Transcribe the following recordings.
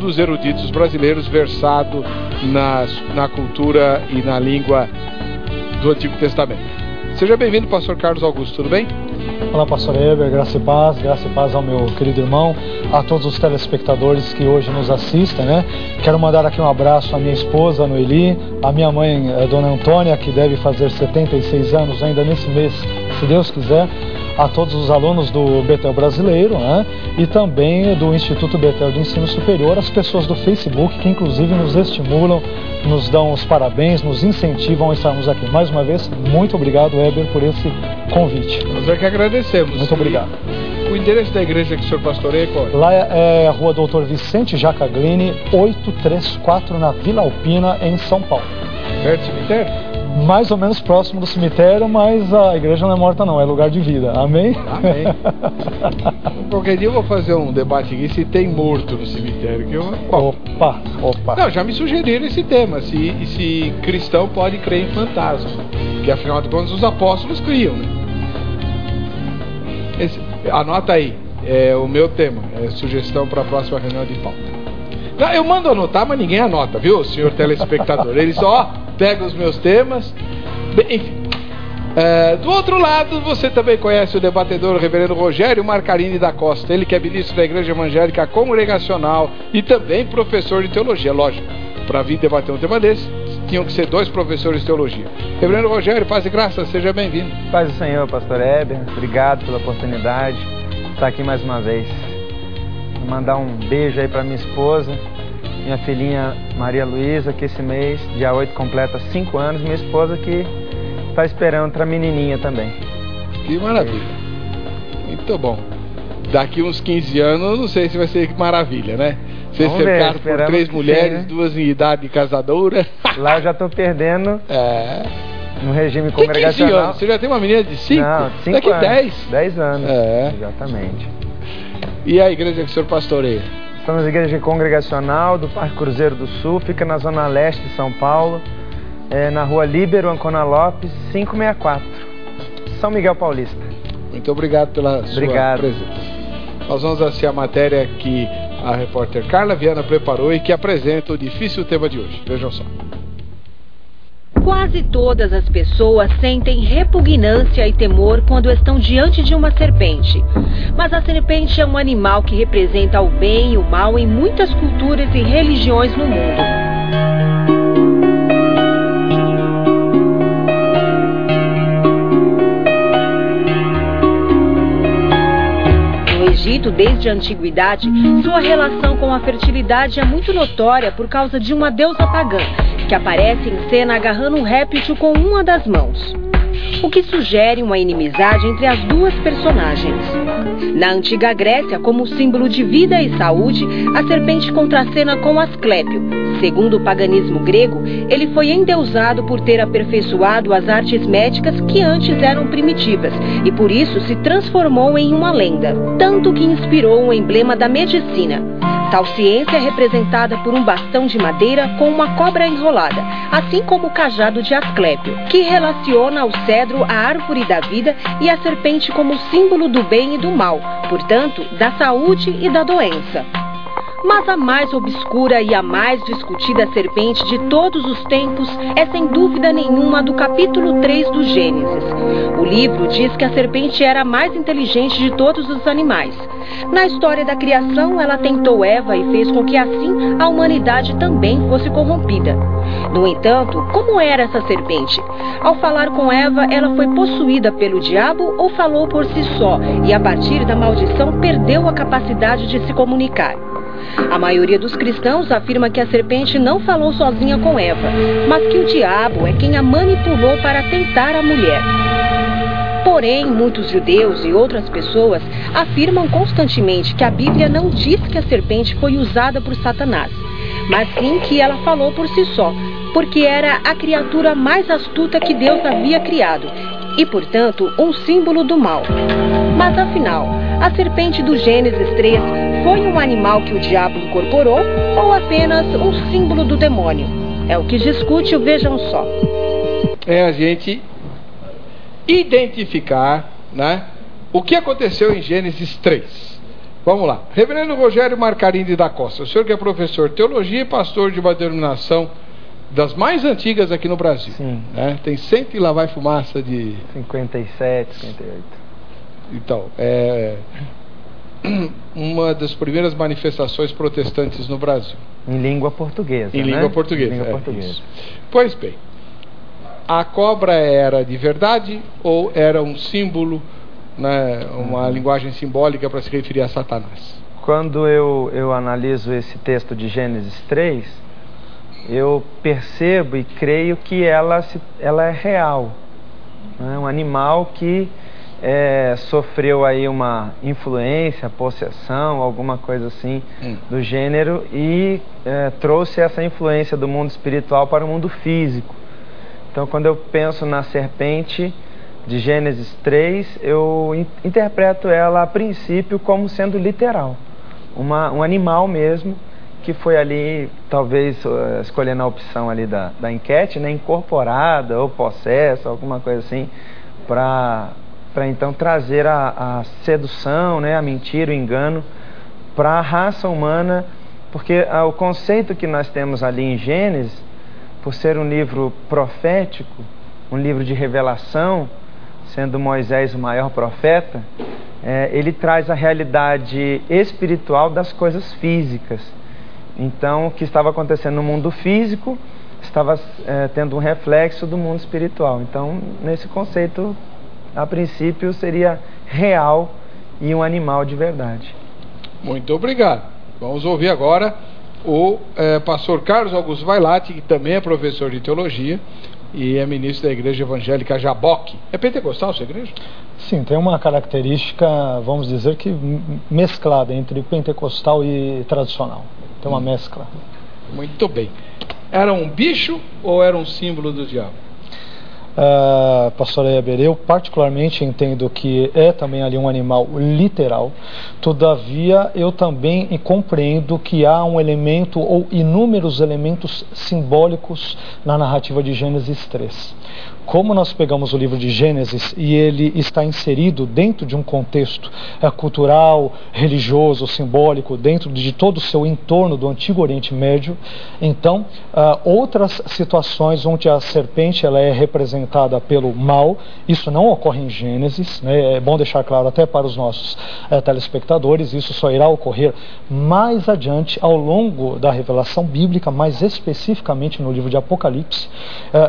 dos eruditos brasileiros versado na cultura e na língua do Antigo Testamento. Seja bem-vindo, pastor Carlos Augusto, tudo bem? Olá, pastor Heber, graça e paz ao meu querido irmão, a todos os telespectadores que hoje nos assistem, né? Quero mandar aqui um abraço à minha esposa, Noeli, à minha mãe, Dona Antônia, que deve fazer 76 anos ainda nesse mês, se Deus quiser, a todos os alunos do Betel Brasileiro, né? E também do Instituto Betel de Ensino Superior, as pessoas do Facebook, que inclusive nos estimulam, nos dão os parabéns, nos incentivam a estarmos aqui. Mais uma vez, muito obrigado, Heber, por esse convite. Nós é que agradecemos. Muito obrigado. O endereço da igreja que o senhor pastoreia qual é? Lá é a Rua Doutor Vicente Jacaglini, 834, na Vila Alpina, em São Paulo. Perto do cemitério? Mais ou menos próximo do cemitério, mas a igreja não é morta não, é lugar de vida. Amém? Amém. Qualquer dia eu vou fazer um debate aqui se tem morto no cemitério. Que eu... Opa. Não, já me sugeriram esse tema, se cristão pode crer em fantasma. Porque afinal de contas os apóstolos criam, né? Anota aí, é o meu tema, é sugestão para a próxima reunião de pauta. Não, eu mando anotar, mas ninguém anota, viu, senhor telespectador? Ele só pega os meus temas. Bem, enfim. Do outro lado, você também conhece o debatedor reverendo Rogério Marcarini da Costa. Ele que é ministro da Igreja Evangélica Congregacional e também professor de teologia. Lógico, para vir debater um tema desse, tinham que ser 2 professores de teologia. Reverendo Rogério, paz e graça, seja bem-vindo. Paz do Senhor, pastor Heber. Obrigado pela oportunidade de estar aqui mais uma vez. Vou mandar um beijo aí para minha esposa, minha filhinha Maria Luísa, que esse mês, dia 8, completa 5 anos. Minha esposa que está esperando outra menininha também. Que maravilha. Muito bom. Daqui uns 15 anos, não sei se vai ser maravilha, né? Ser cercado por 3 mulheres, sim, né? 2 em idade de casadora. Lá eu já estou perdendo no regime congregacional. 15 anos? Você já tem uma menina de 5? Não, 5 Daqui anos. 10. 10 anos, exatamente. E a igreja que o senhor pastoreia? Estamos na igreja congregacional do Parque Cruzeiro do Sul, fica na zona leste de São Paulo, na rua Líbero Ancona Lopes, 564, São Miguel Paulista. Muito obrigado pela sua presença. Nós vamos assistir a matéria que a repórter Carla Viana preparou e que apresenta o difícil tema de hoje. Vejam só. Quase todas as pessoas sentem repugnância e temor quando estão diante de uma serpente. Mas a serpente é um animal que representa o bem e o mal em muitas culturas e religiões no mundo. Desde a antiguidade, sua relação com a fertilidade é muito notória por causa de uma deusa pagã, que aparece em cena agarrando um réptil com uma das mãos, o que sugere uma inimizade entre as duas personagens. Na antiga Grécia, como símbolo de vida e saúde, a serpente contracena com Asclépio. Segundo o paganismo grego, ele foi endeusado por ter aperfeiçoado as artes médicas que antes eram primitivas e por isso se transformou em uma lenda, tanto que inspirou um emblema da medicina. Tal ciência é representada por um bastão de madeira com uma cobra enrolada, assim como o cajado de Asclépio, que relaciona o cedro à árvore da vida e a serpente como símbolo do bem e do mal, portanto, da saúde e da doença. Mas a mais obscura e a mais discutida serpente de todos os tempos é sem dúvida nenhuma a do capítulo 3 do Gênesis. O livro diz que a serpente era a mais inteligente de todos os animais. Na história da criação, ela tentou Eva e fez com que assim a humanidade também fosse corrompida. No entanto, como era essa serpente? Ao falar com Eva, ela foi possuída pelo diabo ou falou por si só e a partir da maldição perdeu a capacidade de se comunicar? A maioria dos cristãos afirma que a serpente não falou sozinha com Eva, mas que o diabo é quem a manipulou para tentar a mulher. Porém, muitos judeus e outras pessoas afirmam constantemente que a Bíblia não diz que a serpente foi usada por Satanás, mas sim que ela falou por si só, porque era a criatura mais astuta que Deus havia criado e, portanto, um símbolo do mal. Mas afinal, a serpente do Gênesis 3 foi um animal que o diabo incorporou ou apenas um símbolo do demônio? É o que discute o Vejam Só. É a gente identificar, né, o que aconteceu em Gênesis 3. Vamos lá. Reverendo Rogério Marcarini da Costa, o senhor que é professor de teologia e pastor de uma denominação das mais antigas aqui no Brasil. Sim. Né? Tem 100 e lá vai fumaça de... 57, 58. Então, uma das primeiras manifestações protestantes no Brasil. Em língua portuguesa, Em né? língua portuguesa. Em língua portuguesa. Isso. Pois bem, a cobra era de verdade ou era um símbolo, né, uma linguagem simbólica para se referir a Satanás? Quando eu analiso esse texto de Gênesis 3, eu percebo e creio que ela é real. Né? Um animal que sofreu aí uma influência, possessão, alguma coisa assim do gênero e trouxe essa influência do mundo espiritual para o mundo físico. Então, quando eu penso na serpente de Gênesis 3, eu interpreto ela a princípio como sendo literal, um animal mesmo, que foi ali, talvez escolhendo a opção ali da enquete, né, incorporada ou possessa, alguma coisa assim, para então trazer a sedução, né, a mentira, o engano para a raça humana, porque o conceito que nós temos ali em Gênesis, por ser um livro profético, um livro de revelação, sendo Moisés o maior profeta, ele traz a realidade espiritual das coisas físicas. Então, o que estava acontecendo no mundo físico estava tendo um reflexo do mundo espiritual. Então, nesse conceito, a princípio, seria real e um animal de verdade. Muito obrigado. Vamos ouvir agora o pastor Carlos Augusto Vailate, que também é professor de teologia e é ministro da Igreja Evangélica Jaboque. É pentecostal a sua igreja? Sim, tem uma característica, vamos dizer que mesclada entre pentecostal e tradicional. Tem uma mescla. Muito bem. Era um bicho ou era um símbolo do diabo? Pastor Heber, eu particularmente entendo que é também ali um animal literal. Todavia, eu também compreendo que há um elemento ou inúmeros elementos simbólicos na narrativa de Gênesis 3. Como nós pegamos o livro de Gênesis e ele está inserido dentro de um contexto cultural, religioso, simbólico, dentro de todo o seu entorno do Antigo Oriente Médio, então outras situações onde a serpente ela é representada pelo mal, isso não ocorre em Gênesis, né? É bom deixar claro até para os nossos telespectadores, isso só irá ocorrer mais adiante ao longo da revelação bíblica, mais especificamente no livro de Apocalipse,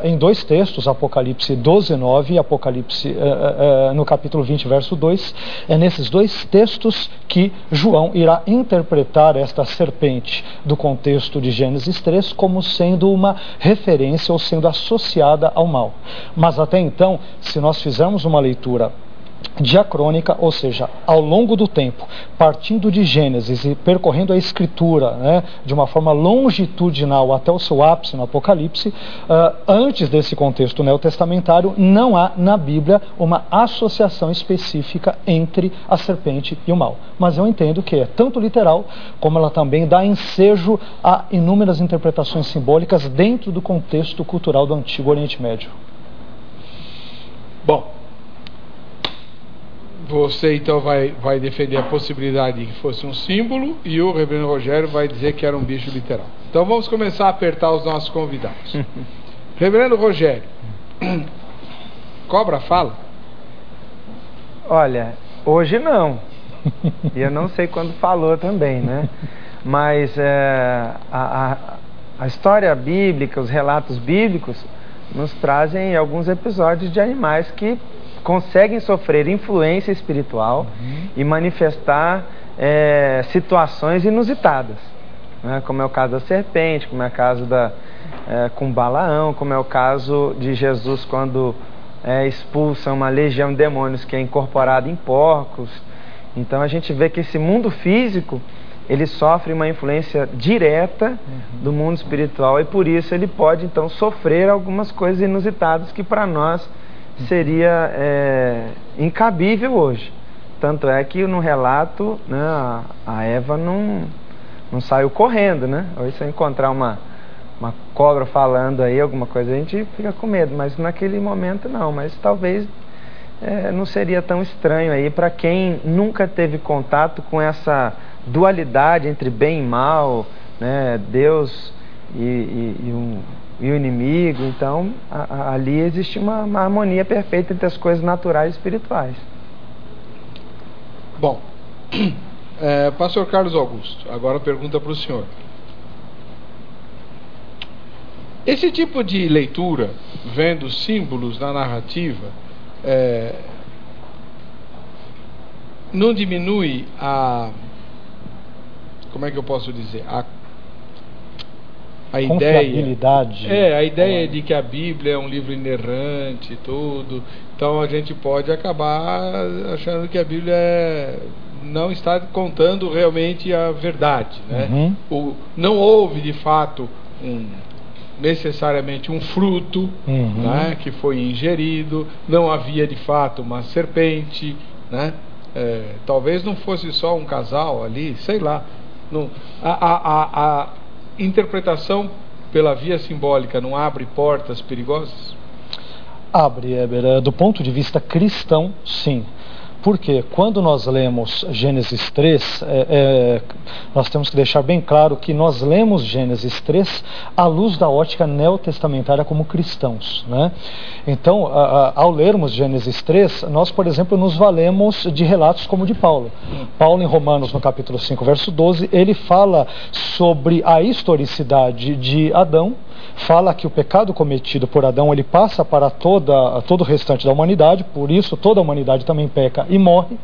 em dois textos, Apocalipse 12:9 e Apocalipse no capítulo 20, verso 2, é nesses dois textos que João irá interpretar esta serpente do contexto de Gênesis 3 como sendo uma referência ou sendo associada ao mal. Mas até então, se nós fizermos uma leitura diacrônica, ou seja, ao longo do tempo, partindo de Gênesis e percorrendo a Escritura, né, de uma forma longitudinal até o seu ápice no Apocalipse, antes desse contexto neotestamentário, não há na Bíblia uma associação específica entre a serpente e o mal. Mas eu entendo que é tanto literal, como ela também dá ensejo a inúmeras interpretações simbólicas dentro do contexto cultural do Antigo Oriente Médio. Bom, você então vai defender a possibilidade de que fosse um símbolo e o reverendo Rogério vai dizer que era um bicho literal. Então vamos começar a apertar os nossos convidados. Reverendo Rogério, cobra fala? Olha, hoje não. E eu não sei quando falou também, né? Mas a história bíblica, os relatos bíblicos nos trazem alguns episódios de animais que conseguem sofrer influência espiritual e manifestar situações inusitadas, né? Como é o caso da serpente, como é o caso com Balaão, como é o caso de Jesus quando expulsa uma legião de demônios que é incorporada em porcos. Então a gente vê que esse mundo físico ele sofre uma influência direta do mundo espiritual e por isso ele pode então sofrer algumas coisas inusitadas que para nós seria incabível hoje. Tanto é que no relato, né, a Eva não saiu correndo, né? Hoje se eu encontrar uma cobra falando aí, alguma coisa, a gente fica com medo, mas naquele momento não. Mas talvez não seria tão estranho aí para quem nunca teve contato com essa dualidade entre bem e mal, né, Deus e o inimigo. Então ali existe uma harmonia perfeita entre as coisas naturais e espirituais. Bom, pastor Carlos Augusto, agora pergunta para o senhor. Esse tipo de leitura, vendo símbolos na narrativa, não diminui como é que eu posso dizer? A ideia. A ideia de que a Bíblia é um livro inerrante e tudo. Então a gente pode acabar achando que a Bíblia não está contando realmente a verdade, né? Não houve de fato necessariamente um fruto, né, que foi ingerido, não havia de fato uma serpente, né? Talvez não fosse só um casal ali, sei lá. A interpretação pela via simbólica não abre portas perigosas? Abre, Heber. Do ponto de vista cristão, sim. Porque quando nós lemos Gênesis 3, nós temos que deixar bem claro que nós lemos Gênesis 3 à luz da ótica neotestamentária como cristãos, né? Então, ao lermos Gênesis 3, nós, por exemplo, nos valemos de relatos como o de Paulo. Paulo, em Romanos, no capítulo 5, verso 12, ele fala sobre a historicidade de Adão, fala que o pecado cometido por Adão, ele passa para todo o restante da humanidade, por isso toda a humanidade também peca e morre.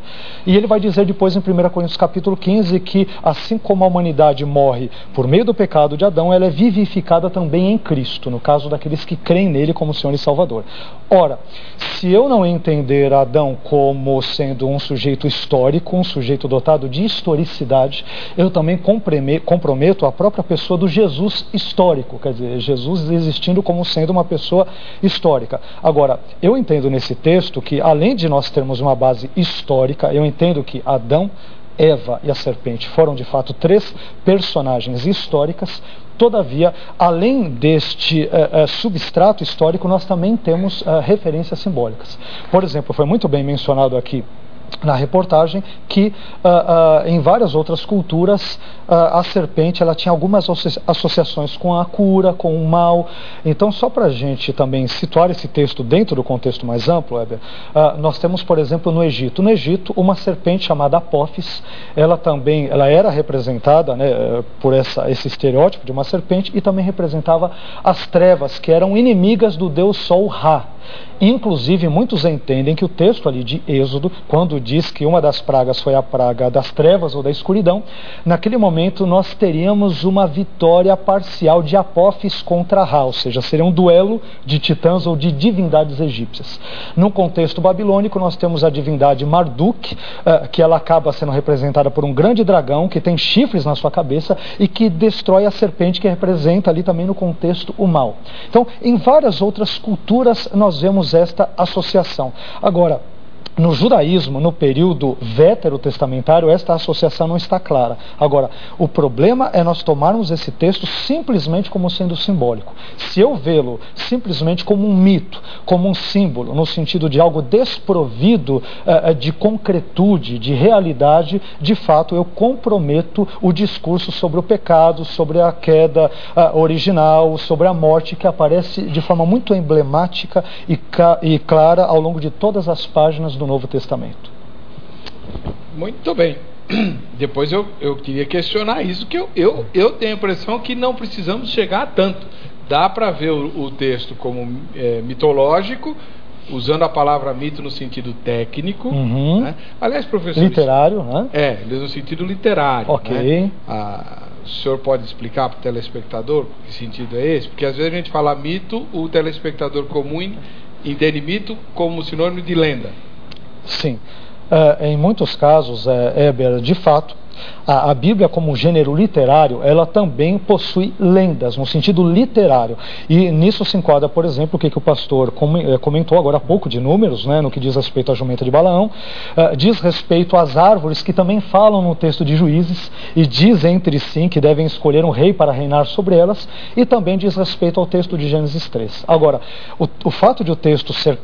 E ele vai dizer depois em 1 Coríntios capítulo 15 que assim como a humanidade morre por meio do pecado de Adão, ela é vivificada também em Cristo, no caso daqueles que creem nele como Senhor e Salvador. Ora, se eu não entender Adão como sendo um sujeito histórico, um sujeito dotado de historicidade, eu também comprometo a própria pessoa do Jesus histórico, quer dizer, Jesus existindo como sendo uma pessoa histórica. Agora, eu entendo nesse texto que, além de nós termos uma base histórica, eu entendo que Adão, Eva e a serpente foram de fato 3 personagens históricas. Todavia, além deste substrato histórico, nós também temos referências simbólicas. Por exemplo, foi muito bem mencionado aqui na reportagem que em várias outras culturas a serpente ela tinha algumas associações com a cura, com o mal. Então, só para a gente também situar esse texto dentro do contexto mais amplo, Heber, nós temos, por exemplo, no Egito uma serpente chamada Apófis. Ela era representada, né, por esse estereótipo de uma serpente, e também representava as trevas, que eram inimigas do deus Sol Ra. Inclusive, muitos entendem que o texto ali de Êxodo, quando diz que uma das pragas foi a praga das trevas ou da escuridão, naquele momento nós teríamos uma vitória parcial de Apófis contra Ra, ou seja, seria um duelo de titãs ou de divindades egípcias. No contexto babilônico, nós temos a divindade Marduk, que ela acaba sendo representada por um grande dragão que tem chifres na sua cabeça e que destrói a serpente, que representa ali também no contexto o mal. Então, em várias outras culturas nós vemos esta associação. Agora, no judaísmo, no período veterotestamentário, esta associação não está clara. Agora, o problema é nós tomarmos esse texto simplesmente como sendo simbólico. Se eu vê-lo simplesmente como um mito, como um símbolo, no sentido de algo desprovido de concretude, de realidade, de fato eu comprometo o discurso sobre o pecado, sobre a queda original, sobre a morte, que aparece de forma muito emblemática e clara ao longo de todas as páginas do Novo Testamento. Muito bem. Depois eu queria questionar isso, que eu tenho a impressão que não precisamos chegar a tanto. Dá para ver o texto como mitológico, usando a palavra mito no sentido técnico, né? Aliás, professor... Literário, né? No sentido literário. Ok. Né? O senhor pode explicar para o telespectador que sentido é esse? Porque às vezes a gente fala mito, o telespectador comum entende mito como sinônimo de lenda. Sim. Em muitos casos, Heber, de fato, a Bíblia como gênero literário, ela também possui lendas, no sentido literário. E nisso se enquadra, por exemplo, o que o pastor comentou agora há pouco de números, né, no que diz respeito à jumenta de Balaão, diz respeito às árvores que também falam no texto de Juízes e diz entre si que devem escolher um rei para reinar sobre elas, e também diz respeito ao texto de Gênesis 3. Agora, o fato de o texto ser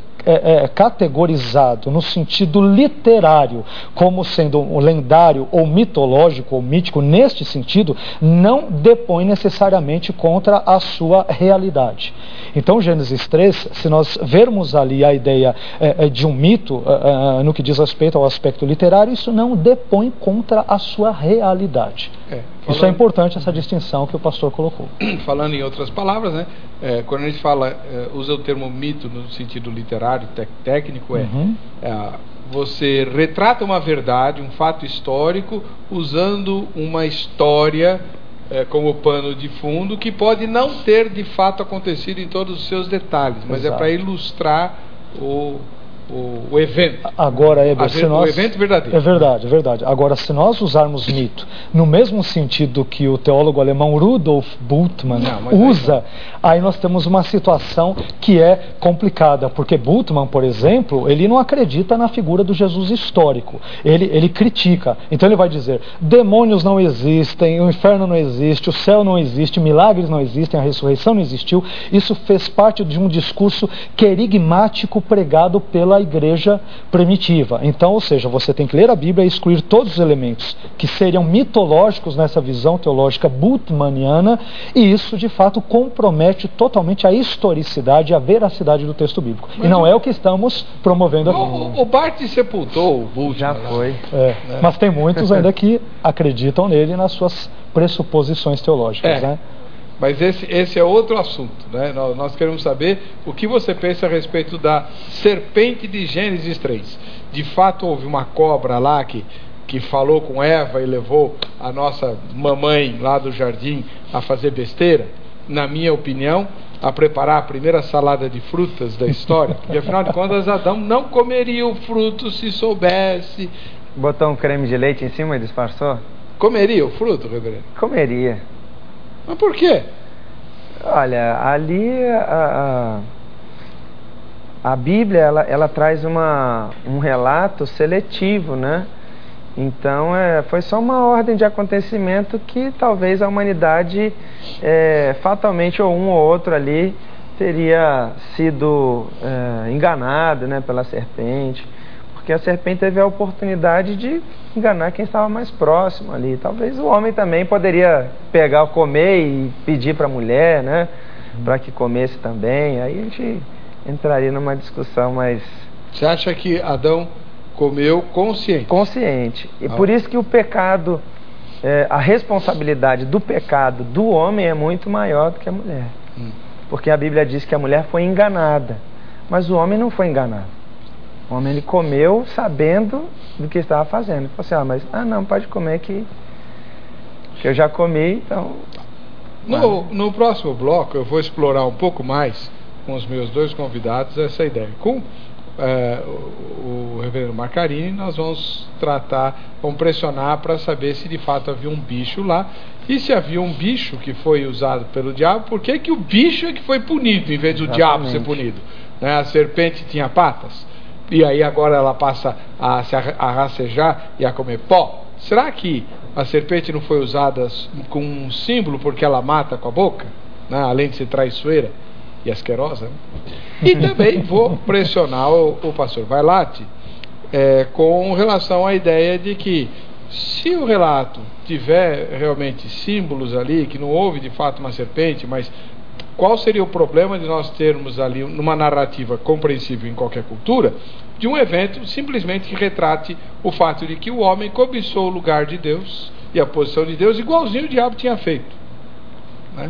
categorizado no sentido literário como sendo um lendário ou mitológico ou mítico, neste sentido, não depõe necessariamente contra a sua realidade. Então, Gênesis 3, se nós vermos ali a ideia de um mito, no que diz respeito ao aspecto literário, isso não depõe contra a sua realidade. Isso é importante, essa distinção que o pastor colocou. Falando em outras palavras, né, quando a gente fala, usa o termo mito no sentido literário, técnico, você retrata uma verdade, um fato histórico, usando uma história como pano de fundo, que pode não ter de fato acontecido em todos os seus detalhes, mas é para ilustrar o evento. Agora, o evento verdadeiro. É verdade. Agora, se nós usarmos mito no mesmo sentido que o teólogo alemão Rudolf Bultmann usa, aí nós temos uma situação que é complicada, porque Bultmann, por exemplo, ele não acredita na figura do Jesus histórico. Ele critica. Então ele vai dizer: demônios não existem, o inferno não existe, o céu não existe, milagres não existem, a ressurreição não existiu. Isso fez parte de um discurso querigmático pregado pela igreja primitiva. Então, ou seja, você tem que ler a Bíblia e excluir todos os elementos que seriam mitológicos nessa visão teológica bultmanniana, e isso de fato compromete totalmente a historicidade e a veracidade do texto bíblico. Mas, e não é o que estamos promovendo aqui. O Barth sepultou o Bultmann. Já foi. Mas tem muitos ainda que acreditam nele nas suas pressuposições teológicas, né? Mas esse é outro assunto, né? Nós queremos saber o que você pensa a respeito da serpente de Gênesis 3. De fato houve uma cobra lá que falou com Eva e levou a nossa mamãe lá do jardim a fazer besteira? Na minha opinião, a preparar a primeira salada de frutas da história, porque afinal de contas Adão não comeria o fruto se soubesse. Botou um creme de leite em cima e disfarçou? Comeria o fruto, reverendo? Comeria. Mas por quê? Olha, ali a Bíblia ela traz um relato seletivo, né? Então foi só uma ordem de acontecimento que talvez a humanidade fatalmente, ou um ou outro ali, teria sido enganado, né, pela serpente, porque a serpente teve a oportunidade de enganar quem estava mais próximo ali. Talvez o homem também poderia pegar, comer e pedir para a mulher, né, para que comesse também. Aí a gente entraria numa discussão mais... Você acha que Adão comeu consciente? Consciente. E por isso que o pecado, a responsabilidade do pecado do homem é muito maior do que a mulher. Porque a Bíblia diz que a mulher foi enganada, mas o homem não foi enganado. O homem, ele comeu sabendo do que estava fazendo. Ele falou assim: não, pode comer que eu já comi, então... No próximo bloco eu vou explorar um pouco mais com os meus dois convidados essa ideia. Com o reverendo Marcarini, nós vamos pressionar para saber se de fato havia um bicho lá, e se havia um bicho que foi usado pelo diabo, por que o bicho é que foi punido em vez do diabo ser punido? Né? A serpente tinha patas, e aí agora ela passa a rastejar e a comer pó. Será que a serpente não foi usada com um símbolo porque ela mata com a boca, né? Além de ser traiçoeira e asquerosa, né? E também vou pressionar o pastor Vailate com relação à ideia de que, se o relato tiver realmente símbolos ali, que não houve de fato uma serpente, mas qual seria o problema de nós termos ali, numa narrativa compreensível em qualquer cultura, de um evento simplesmente que retrate o fato de que o homem cobiçou o lugar de Deus e a posição de Deus, igualzinho o diabo tinha feito, né?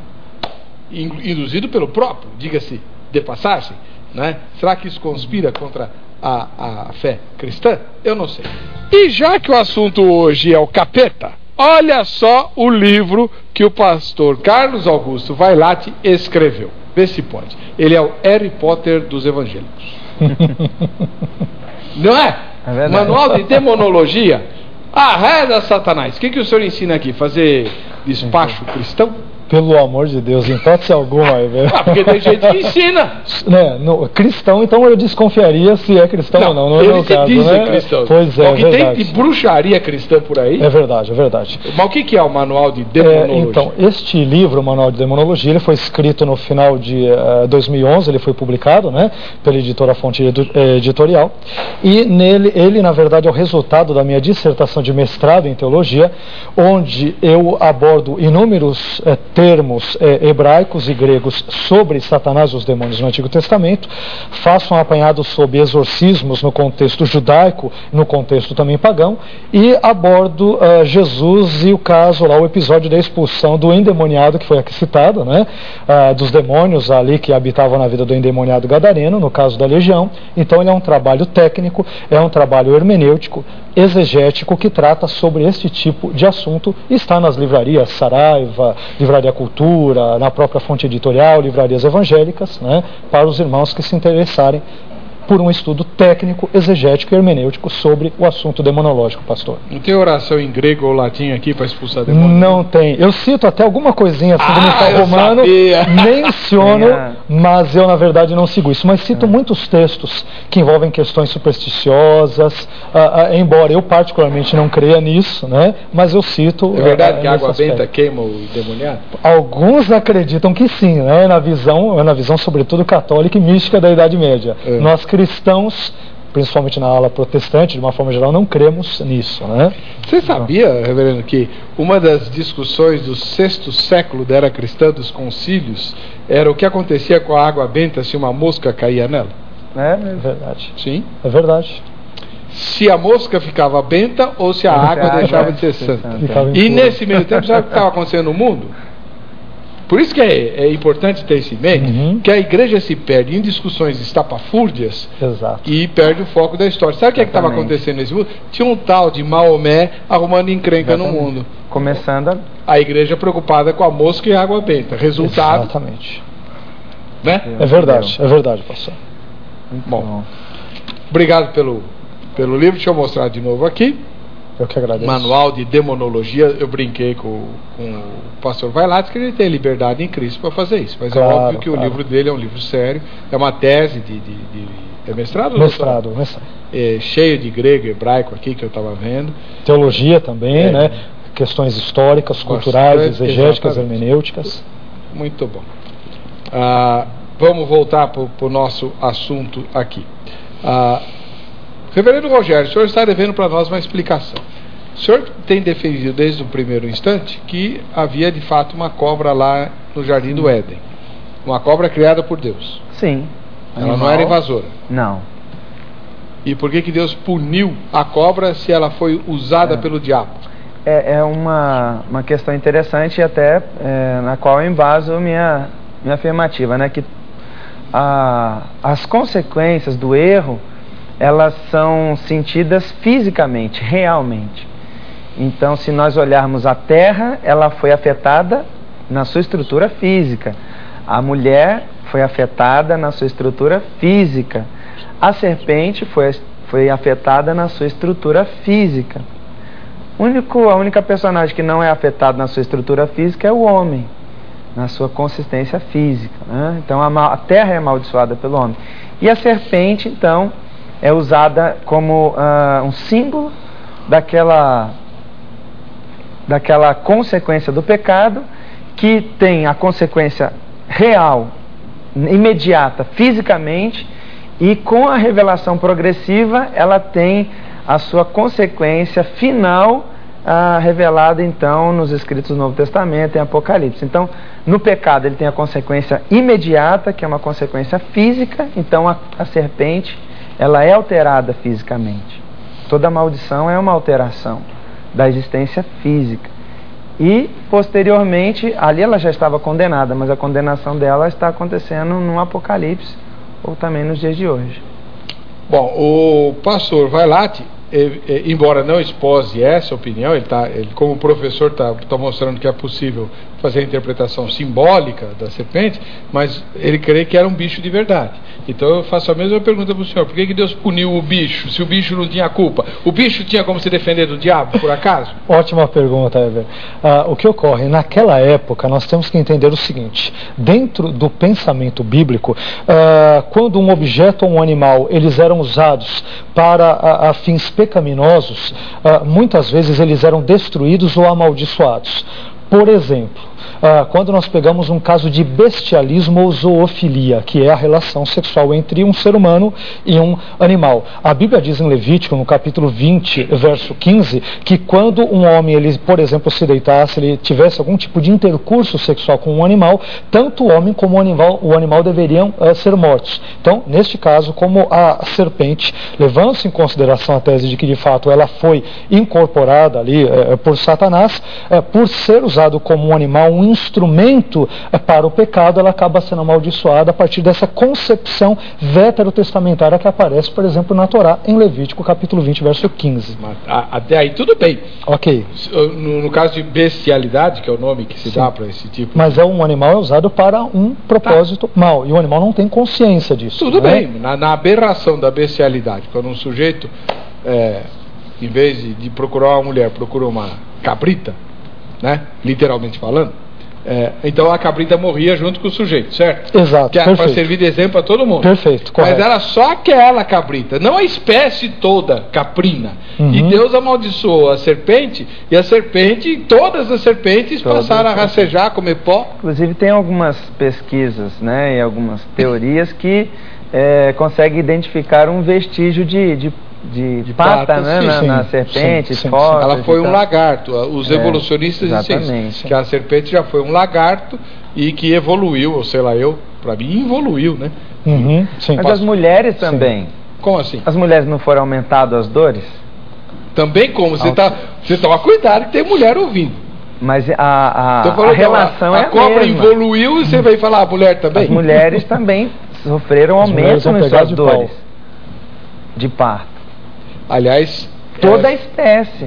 Induzido pelo próprio, diga-se de passagem, né? Será que isso conspira contra a fé cristã? Eu não sei. E já que o assunto hoje é o capeta, olha só o livro que o pastor Carlos Augusto Vailate escreveu. Vê se pode. Ele é o Harry Potter dos evangélicos. Não é? Manual de demonologia. Arreda Satanás. O que o senhor ensina aqui? Fazer despacho cristão? Pelo amor de Deus, em hipótese alguma aí, velho. Porque tem gente que ensina. Né, cristão, então eu desconfiaria se é cristão ou não. Não é ele meu se caso, diz né? cristão. Pois é, o que verdade. tem de bruxaria cristã por aí. É verdade, é verdade. Mas o que é o Manual de Demonologia? Então, este livro, o Manual de Demonologia, ele foi escrito no final de 2011, ele foi publicado, né, pela editora Fonte Editorial, e nele, ele, na verdade, é o resultado da minha dissertação de mestrado em teologia, onde eu abordo inúmeros termos hebraicos e gregos sobre Satanás e os demônios no Antigo Testamento, faço um apanhado sobre exorcismos no contexto judaico, no contexto também pagão, e abordo Jesus e o caso lá, o episódio da expulsão do endemoniado, que foi aqui citado, né, dos demônios ali que habitavam na vida do endemoniado gadareno, no caso da legião. Então ele é um trabalho técnico, é um trabalho hermenêutico, exegético, que trata sobre este tipo de assunto. Está nas livrarias Saraiva, Livraria Cultura, na própria Fonte Editorial, livrarias evangélicas, né, para os irmãos que se interessarem por um estudo técnico, exegético e hermenêutico sobre o assunto demonológico, pastor. Não tem oração em grego ou latim aqui para expulsar demônio? Não tem. Eu cito até alguma coisinha assim do Missal Romano, menciono, mas eu na verdade não sigo isso. Mas cito muitos textos que envolvem questões supersticiosas, embora eu particularmente não creia nisso, né? Mas eu cito. É verdade que a água benta queima o endemoniado? Alguns acreditam que sim, né? Na visão sobretudo católica e mística da Idade Média. Nós cristãos, principalmente na ala protestante, de uma forma geral, não cremos nisso, né? Você sabia, reverendo, que uma das discussões do 6º século da era cristã, dos concílios, era o que acontecia com a água benta se uma mosca caía nela? É verdade. Sim. É verdade. Se a mosca ficava benta ou se a água deixava de ser santa. E nesse meio tempo, sabe o que estava acontecendo no mundo? Por isso que é importante ter isso em mente, que a igreja se perde em discussões estapafúrdias. Exato. E perde o foco da história. Sabe o que estava acontecendo nesse mundo? Tinha um tal de Maomé arrumando encrenca no mundo. Começando a igreja preocupada com a mosca e a água benta. Resultado. Exatamente. Né? É verdade, pastor. Bom, obrigado pelo livro. Deixa eu mostrar de novo aqui. Eu que agradeço. Manual de Demonologia. Eu brinquei com o pastor Vailates que ele tem liberdade em Cristo para fazer isso. Mas claro, é óbvio que o livro dele é um livro sério. É uma tese de é mestrado? Mestrado. Cheio de grego e hebraico aqui que eu estava vendo. Teologia também, né? Questões históricas, culturais, exegéticas, hermenêuticas. Muito bom. Vamos voltar para o nosso assunto aqui. Reverendo Rogério, o senhor está devendo para nós uma explicação. O senhor tem defendido desde o primeiro instante que havia de fato uma cobra lá no Jardim do Éden. Uma cobra criada por Deus. Sim. Ela não era invasora. Não. E por que Deus puniu a cobra se ela foi usada pelo diabo? É uma questão interessante e até na qual eu embaso minha afirmativa, né? Que as consequências do erro, elas são sentidas fisicamente, realmente. Então, se nós olharmos a terra, ela foi afetada na sua estrutura física. A mulher foi afetada na sua estrutura física. A serpente foi afetada na sua estrutura física. A única personagem que não é afetada na sua estrutura física é o homem, na sua consistência física, né? Então, a terra é amaldiçoada pelo homem. E a serpente, então, é usada como um símbolo daquela consequência do pecado, que tem a consequência real, imediata, fisicamente, e com a revelação progressiva, ela tem a sua consequência final revelada, então, nos escritos do Novo Testamento, em Apocalipse. Então, no pecado, ele tem a consequência imediata, que é uma consequência física. Então, a serpente, ela é alterada fisicamente. Toda maldição é uma alteração da existência física. E, posteriormente, ali ela já estava condenada, mas a condenação dela está acontecendo no Apocalipse, ou também nos dias de hoje. Bom, o pastor Vailate, embora não expose essa opinião, ele como professor está mostrando que é possível fazer a interpretação simbólica da serpente, mas ele crê que era um bicho de verdade. Então eu faço a mesma pergunta para o senhor: por que Deus puniu o bicho, se o bicho não tinha culpa? O bicho tinha como se defender do diabo, por acaso? Ótima pergunta, Ever. O que ocorre? Naquela época, nós temos que entender o seguinte: dentro do pensamento bíblico, quando um objeto ou um animal, eles eram usados para fins pecaminosos, muitas vezes eles eram destruídos ou amaldiçoados. Por exemplo, quando nós pegamos um caso de bestialismo ou zoofilia, que é a relação sexual entre um ser humano e um animal. A Bíblia diz em Levítico, no capítulo 20, verso 15, que quando um homem, ele, por exemplo, se deitasse, ele tivesse algum tipo de intercurso sexual com um animal, tanto o homem como o animal deveriam ser mortos. Então, neste caso, como a serpente, levando-se em consideração a tese de que, de fato, ela foi incorporada ali por Satanás, por ser usado como um animal, um instrumento para o pecado, ela acaba sendo amaldiçoada a partir dessa concepção veterotestamentária que aparece, por exemplo, na Torá, em Levítico, capítulo 20, verso 15. Até aí tudo bem. Ok. No caso de bestialidade, que é o nome que se dá para esse tipo... Mas um animal é usado para um propósito mau, e o animal não tem consciência disso. Tudo bem. Na aberração da bestialidade, quando um sujeito, em vez de procurar uma mulher, procura uma cabrita, né? Literalmente falando, então a cabrita morria junto com o sujeito, certo? Exato, que para servir de exemplo para todo mundo. Perfeito, correto. Mas era só aquela cabrita, não a espécie toda caprina. E Deus amaldiçoou a serpente, e a serpente, todas as serpentes passaram a rastejar, comer pó. Inclusive tem algumas pesquisas, né, e algumas teorias que conseguem identificar um vestígio de pata, né, na serpente, sim. Ela foi um lagarto. Os evolucionistas dizem isso, que a serpente já foi um lagarto e que evoluiu, ou sei lá, para mim evoluiu, né? Sim. Mas as mulheres também. Como assim? As mulheres não foram aumentadas as dores? Também como? Você toma cuidado que tem mulher ouvindo. Mas a relação a cobra evoluiu e você vai falar a mulher também? As mulheres também sofreram aumento nas suas dores de parto. Aliás, toda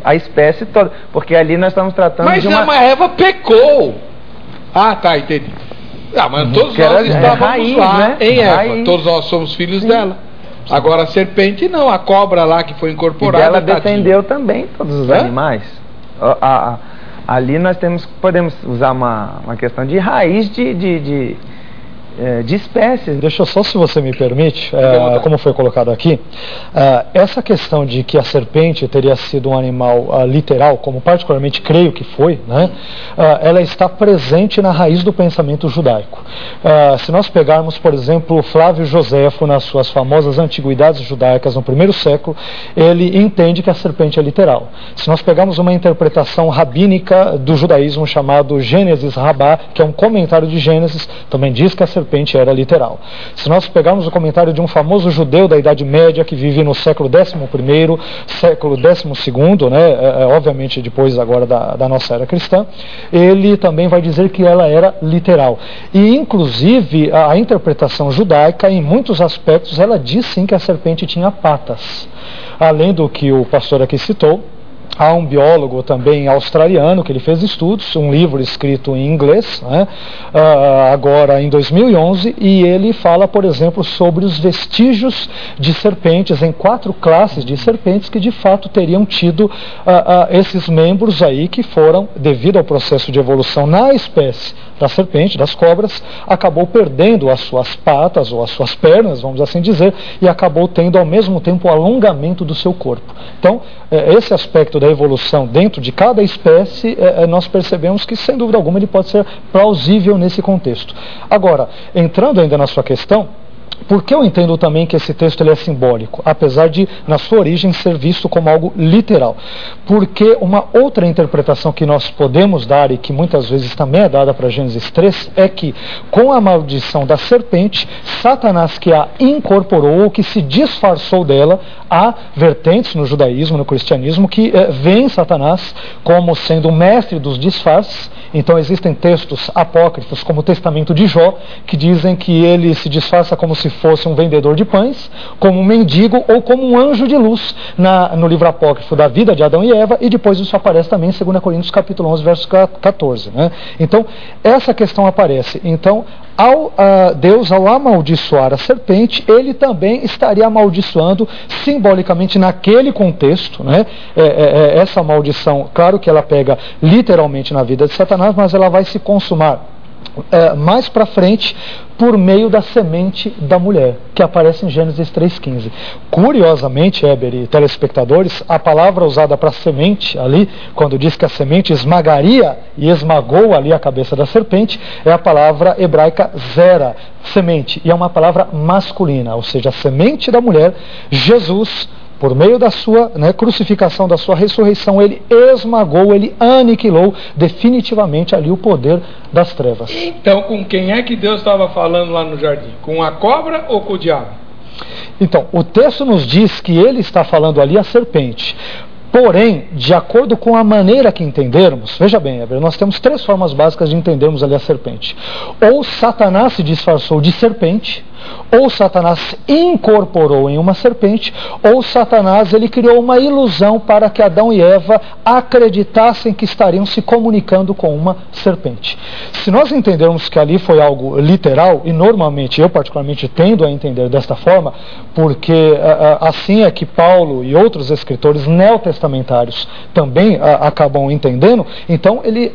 a espécie toda, porque ali nós estamos tratando de uma... Mas a Eva pecou. Tá, entendi. Mas todos nós estávamos lá, né? Em Eva, todos nós somos filhos dela. Agora a serpente não, a cobra lá que foi incorporada. E ela defendeu também todos os animais. Ali nós podemos usar uma questão de raiz de espécies. Deixa eu só, se você me permite, como foi colocado aqui, essa questão de que a serpente teria sido um animal literal, como particularmente creio que foi, né, ela está presente na raiz do pensamento judaico. Se nós pegarmos, por exemplo, Flávio Joséfo, nas suas famosas Antiguidades Judaicas, no primeiro século, ele entende que a serpente é literal. Se nós pegarmos uma interpretação rabínica do judaísmo chamado Gênesis Rabá, que é um comentário de Gênesis, também diz que a serpente era literal. Se nós pegarmos o comentário de um famoso judeu da Idade Média que vive no século XI, século XII, né, obviamente depois agora da nossa era cristã, ele também vai dizer que ela era literal. E inclusive a interpretação judaica, em muitos aspectos, ela diz sim que a serpente tinha patas. Além do que o pastor aqui citou, há um biólogo também australiano que ele fez estudos, um livro escrito em inglês, né, agora em 2011, e ele fala, por exemplo, sobre os vestígios de serpentes em 4 classes de serpentes que de fato teriam tido esses membros aí que foram, devido ao processo de evolução na espécie da serpente, das cobras, acabou perdendo as suas patas ou as suas pernas, vamos assim dizer, e acabou tendo ao mesmo tempo o alongamento do seu corpo. Então, esse aspecto da evolução dentro de cada espécie, nós percebemos que, sem dúvida alguma, ele pode ser plausível nesse contexto. Agora, entrando ainda na sua questão, por que eu entendo também que esse texto ele é simbólico, apesar de, na sua origem, ser visto como algo literal? Porque uma outra interpretação que nós podemos dar, e que muitas vezes também é dada para Gênesis 3, é que, com a maldição da serpente, Satanás, que a incorporou, ou que se disfarçou dela, há vertentes no judaísmo, no cristianismo, que veem Satanás como sendo o mestre dos disfarces. Então existem textos apócrifos, como o Testamento de Jó, que dizem que ele se disfarça como se fosse um vendedor de pães, como um mendigo ou como um anjo de luz no livro apócrifo da vida de Adão e Eva, e depois isso aparece também em 2 Coríntios capítulo 11, verso 14. Né? Então, essa questão aparece. Então, Deus, ao amaldiçoar a serpente, ele também estaria amaldiçoando simbolicamente naquele contexto, né? Essa maldição, claro que ela pega literalmente na vida de Satanás, mas ela vai se consumar mais para frente por meio da semente da mulher, que aparece em Gênesis 3,15. Curiosamente, Heber e telespectadores, a palavra usada para semente ali, quando diz que a semente esmagaria e esmagou ali a cabeça da serpente, é a palavra hebraica zera, semente, e é uma palavra masculina, ou seja, a semente da mulher. Jesus, por meio da sua crucificação, da sua ressurreição, ele esmagou, ele aniquilou definitivamente ali o poder das trevas. Então, com quem é que Deus estava falando lá no jardim? Com a cobra ou com o diabo? Então, o texto nos diz que ele está falando ali a serpente. Porém, de acordo com a maneira que entendermos, veja bem, Heber, nós temos 3 formas básicas de entendermos ali a serpente. Ou Satanás se disfarçou de serpente, ou Satanás incorporou em uma serpente, ou Satanás ele criou uma ilusão para que Adão e Eva acreditassem que estariam se comunicando com uma serpente. Se nós entendermos que ali foi algo literal, e normalmente eu particularmente tendo a entender desta forma, porque assim é que Paulo e outros escritores neotestamentários também acabam entendendo, então ele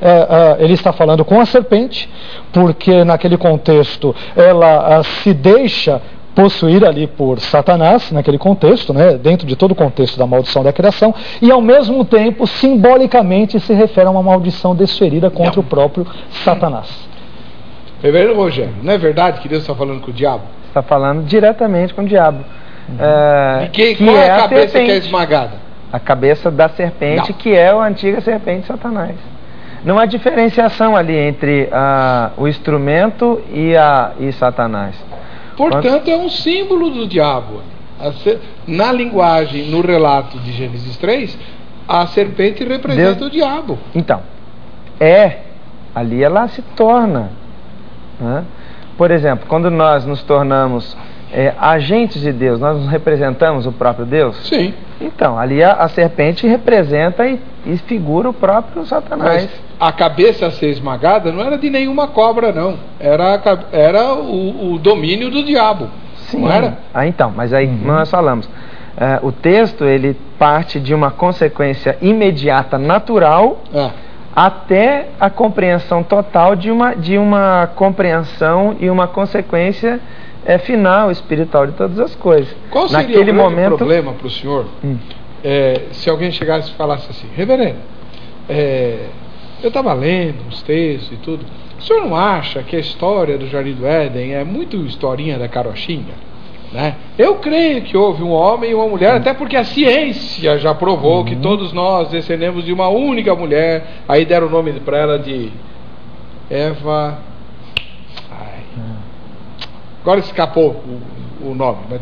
está falando com a serpente, porque naquele contexto ela se deixa possuir ali por Satanás, naquele contexto, dentro de todo o contexto da maldição da criação, e ao mesmo tempo, simbolicamente, se refere a uma maldição desferida contra o próprio Satanás. Reverendo Rogério, não é verdade que Deus está falando com o diabo? Está falando diretamente com o diabo. E qual é a cabeça que é esmagada? A cabeça da serpente, que é a antiga serpente Satanás. Não há diferenciação ali entre o instrumento e Satanás. Portanto, é um símbolo do diabo. Na linguagem, no relato de Gênesis 3, a serpente representa o diabo. Então, ali ela se torna. Né? Por exemplo, quando nós nos tornamos agentes de Deus, nós nos representamos o próprio Deus? Sim. Então, ali a serpente representa e figura o próprio Satanás. Mas a cabeça a ser esmagada não era de nenhuma cobra, não. Era o domínio do diabo. Sim. Não era? Então, mas aí nós falamos. O texto, ele parte de uma consequência imediata, natural, até a compreensão total de uma compreensão e uma consequência final, espiritual de todas as coisas. Qual seria o grande problema para o senhor se alguém chegasse e falasse assim: reverendo, eu estava lendo uns textos e tudo, o senhor não acha que a história do Jardim do Éden é muito historinha da carochinha? Né? Eu creio que houve um homem e uma mulher, até porque a ciência já provou que todos nós descendemos de uma única mulher. Aí deram o nome para ela de Eva. Agora escapou o nome, mas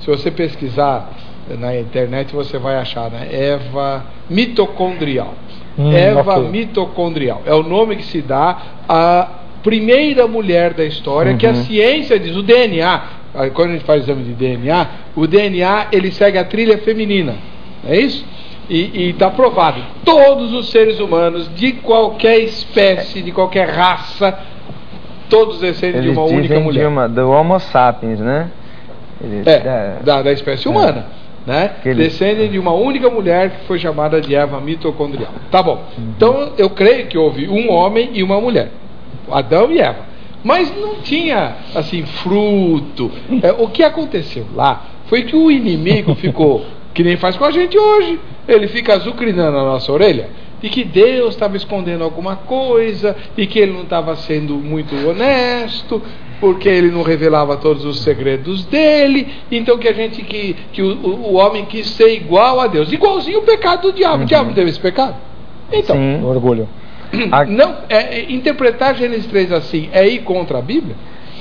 se você pesquisar na internet você vai achar, né? Eva mitocondrial. Eva mitocondrial é o nome que se dá à primeira mulher da história, que a ciência diz, o DNA. Quando a gente faz exame de DNA, o DNA ele segue a trilha feminina, é isso? E está provado, todos os seres humanos de qualquer espécie, de qualquer raça, todos descendem de uma única mulher. Do Homo sapiens, né? Da espécie humana, né? Descendem de uma única mulher que foi chamada de Eva mitocondrial. Tá bom. Então eu creio que houve um homem e uma mulher, Adão e Eva. Mas não tinha, assim, fruto. O que aconteceu lá foi que o inimigo ficou, que nem faz com a gente hoje, ele fica azucrinando a nossa orelha, de que Deus estava escondendo alguma coisa, e que ele não estava sendo muito honesto, porque ele não revelava todos os segredos dele. Então que o homem quis ser igual a Deus, igualzinho o pecado do diabo. O diabo não teve esse pecado? Então, sim, orgulho. Não, interpretar Gênesis 3 assim é ir contra a Bíblia?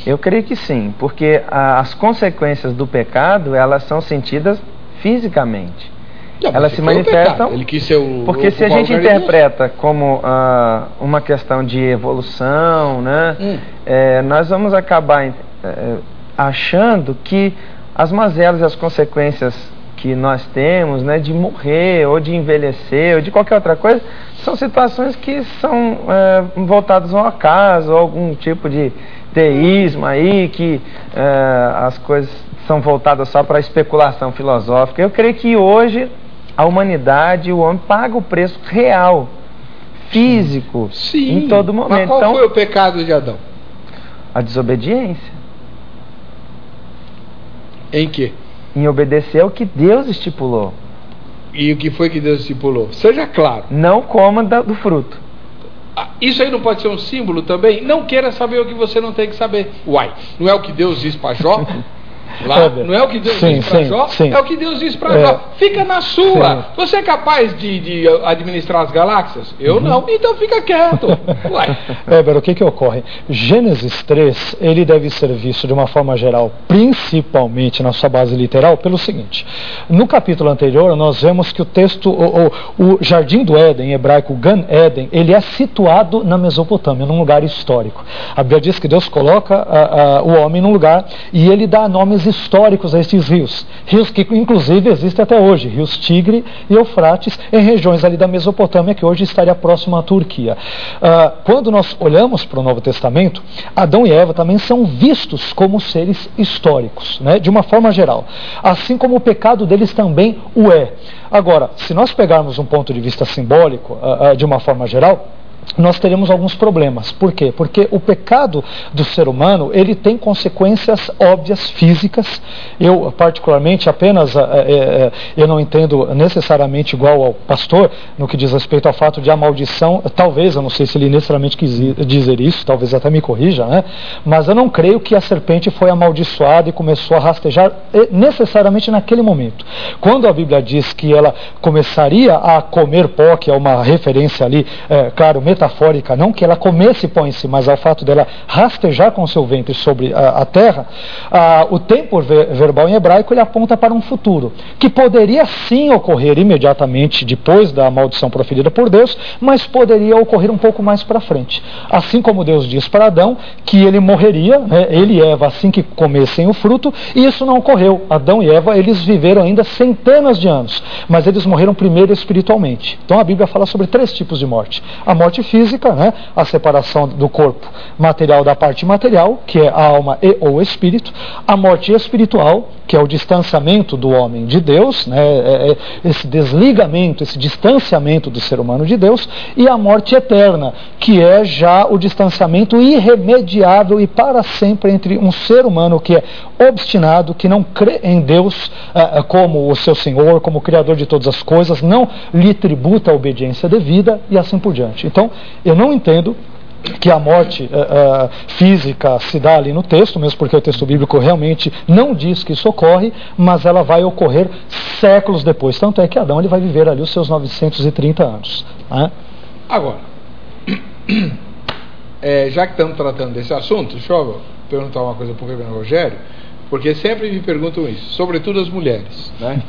Eu creio que sim, porque as consequências do pecado, elas são sentidas fisicamente. Não, elas se manifestam. Ele quis ser porque se a gente interpreta como uma questão de evolução, né, nós vamos acabar achando que as mazelas e as consequências que nós temos, né, de morrer, ou de envelhecer, ou de qualquer outra coisa, são situações que são voltadas ao acaso, ou algum tipo de teísmo aí, que as coisas são voltadas só para especulação filosófica. Eu creio que hoje a humanidade, o homem, paga o preço real, físico, Sim, em todo momento. mas qual foi o pecado de Adão? A desobediência. Em quê? Em obedecer ao que Deus estipulou. E o que foi que Deus estipulou? Seja claro. Não coma do fruto. Isso aí não pode ser um símbolo também? Não queira saber o que você não tem que saber. Uai, não é o que Deus diz para Jó? Lá, não é o que Deus diz para Jó? É o que Deus diz para Jó. Fica na sua. Sim. Você é capaz de administrar as galáxias? Eu não. Então fica quieto. Uai. Weber, o que ocorre? Gênesis 3, ele deve ser visto de uma forma geral, principalmente na sua base literal, pelo seguinte. No capítulo anterior, nós vemos que o texto, o Jardim do Éden, em hebraico Gan Éden, ele é situado na Mesopotâmia, num lugar histórico. A Bíblia diz que Deus coloca o homem num lugar e ele dá nomes históricos a esses rios. Rios que inclusive existem até hoje, rios Tigre e Eufrates, em regiões ali da Mesopotâmia, que hoje estaria próximo à Turquia. Quando nós olhamos para o Novo Testamento, Adão e Eva também são vistos como seres históricos, né, de uma forma geral. Assim como o pecado deles também o é. Agora, se nós pegarmos um ponto de vista simbólico, de uma forma geral, nós teremos alguns problemas. Por quê? Porque o pecado do ser humano, ele tem consequências óbvias, físicas. Eu, particularmente, eu não entendo necessariamente igual ao pastor, no que diz respeito ao fato de a maldição, talvez, eu não sei se ele necessariamente quis dizer isso, talvez até me corrija, né? Mas eu não creio que a serpente foi amaldiçoada e começou a rastejar necessariamente naquele momento. Quando a Bíblia diz que ela começaria a comer pó, que é uma referência ali, claro, metafórica, não que ela comesse pó em si, mas ao fato dela rastejar com seu ventre sobre a terra, o tempo verbal em hebraico ele aponta para um futuro, que poderia sim ocorrer imediatamente depois da maldição proferida por Deus, mas poderia ocorrer um pouco mais para frente. Assim como Deus diz para Adão que ele morreria, ele e Eva, assim que comessem o fruto, e isso não ocorreu. Adão e Eva, eles viveram ainda centenas de anos, mas eles morreram primeiro espiritualmente. Então a Bíblia fala sobre 3 tipos de morte. A morte física, né? A separação do corpo material da parte imaterial, que é a alma e ou espírito. A morte espiritual, que é o distanciamento do homem de Deus, né? Esse desligamento, esse distanciamento do ser humano de Deus. E a morte eterna, que é já o distanciamento irremediável e para sempre entre um ser humano que é obstinado, que não crê em Deus como o seu Senhor, como o Criador de todas as coisas, não lhe tributa a obediência devida e assim por diante. Então, eu não entendo que a morte física se dá ali no texto, mesmo porque o texto bíblico realmente não diz que isso ocorre, mas ela vai ocorrer séculos depois. Tanto é que Adão ele vai viver ali os seus 930 anos. Né? Agora, já que estamos tratando desse assunto, deixa eu perguntar uma coisa para o reverendo Rogério, porque sempre me perguntam isso, sobretudo as mulheres. Né?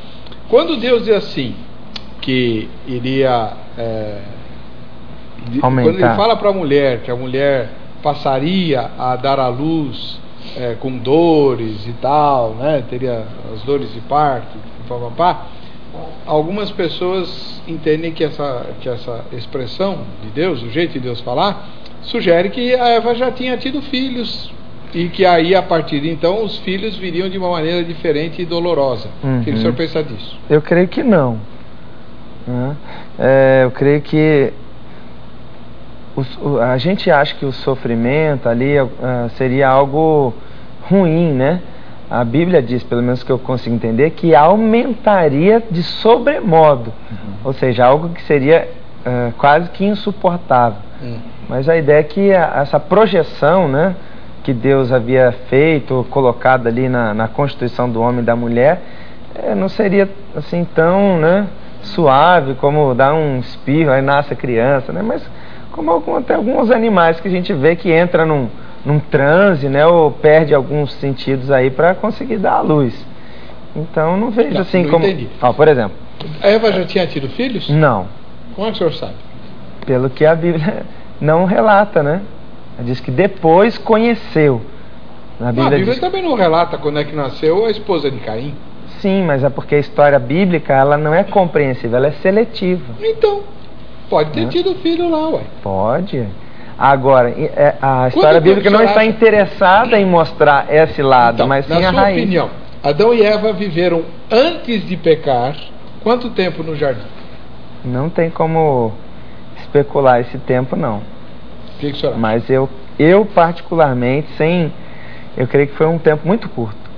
Quando Deus diz assim, que iria... quando ele fala para a mulher que a mulher passaria a dar à luz com dores e tal, né? Teria as dores de parto, algumas pessoas entendem que essa expressão de Deus, o jeito de Deus falar, sugere que a Eva já tinha tido filhos e que aí a partir de então os filhos viriam de uma maneira diferente e dolorosa. O que o senhor pensa disso? Eu creio que não. Eu creio que a gente acha que o sofrimento ali seria algo ruim, né? A Bíblia diz, pelo menos que eu consigo entender, que aumentaria de sobremodo, ou seja, algo que seria quase que insuportável. Mas a ideia é que essa projeção, né, que Deus havia feito, colocado ali na constituição do homem e da mulher, não seria assim tão, né, suave como dar um espirro, aí nasce a criança, né? Mas como até alguns animais que a gente vê que entra num transe, né, ou perde alguns sentidos aí para conseguir dar a luz. Então não vejo assim como... Entendi. Por exemplo... A Eva já tinha tido filhos? Não. Como é que o senhor sabe? Pelo que a Bíblia não relata, né? Ela diz que depois conheceu. Na A Bíblia também não relata quando é que nasceu a esposa de Caim. Sim, mas é porque a história bíblica, ela não é compreensível, ela é seletiva. Então, pode ter tido filho lá, ué. Pode. Agora, a história bíblica não está interessada em mostrar esse lado, Então, mas sim na a sua raiz. opinião, Adão e Eva viveram antes de pecar quanto tempo no jardim? Não tem como especular esse tempo, não. O que o senhor acha? Mas eu particularmente, eu creio que foi um tempo muito curto.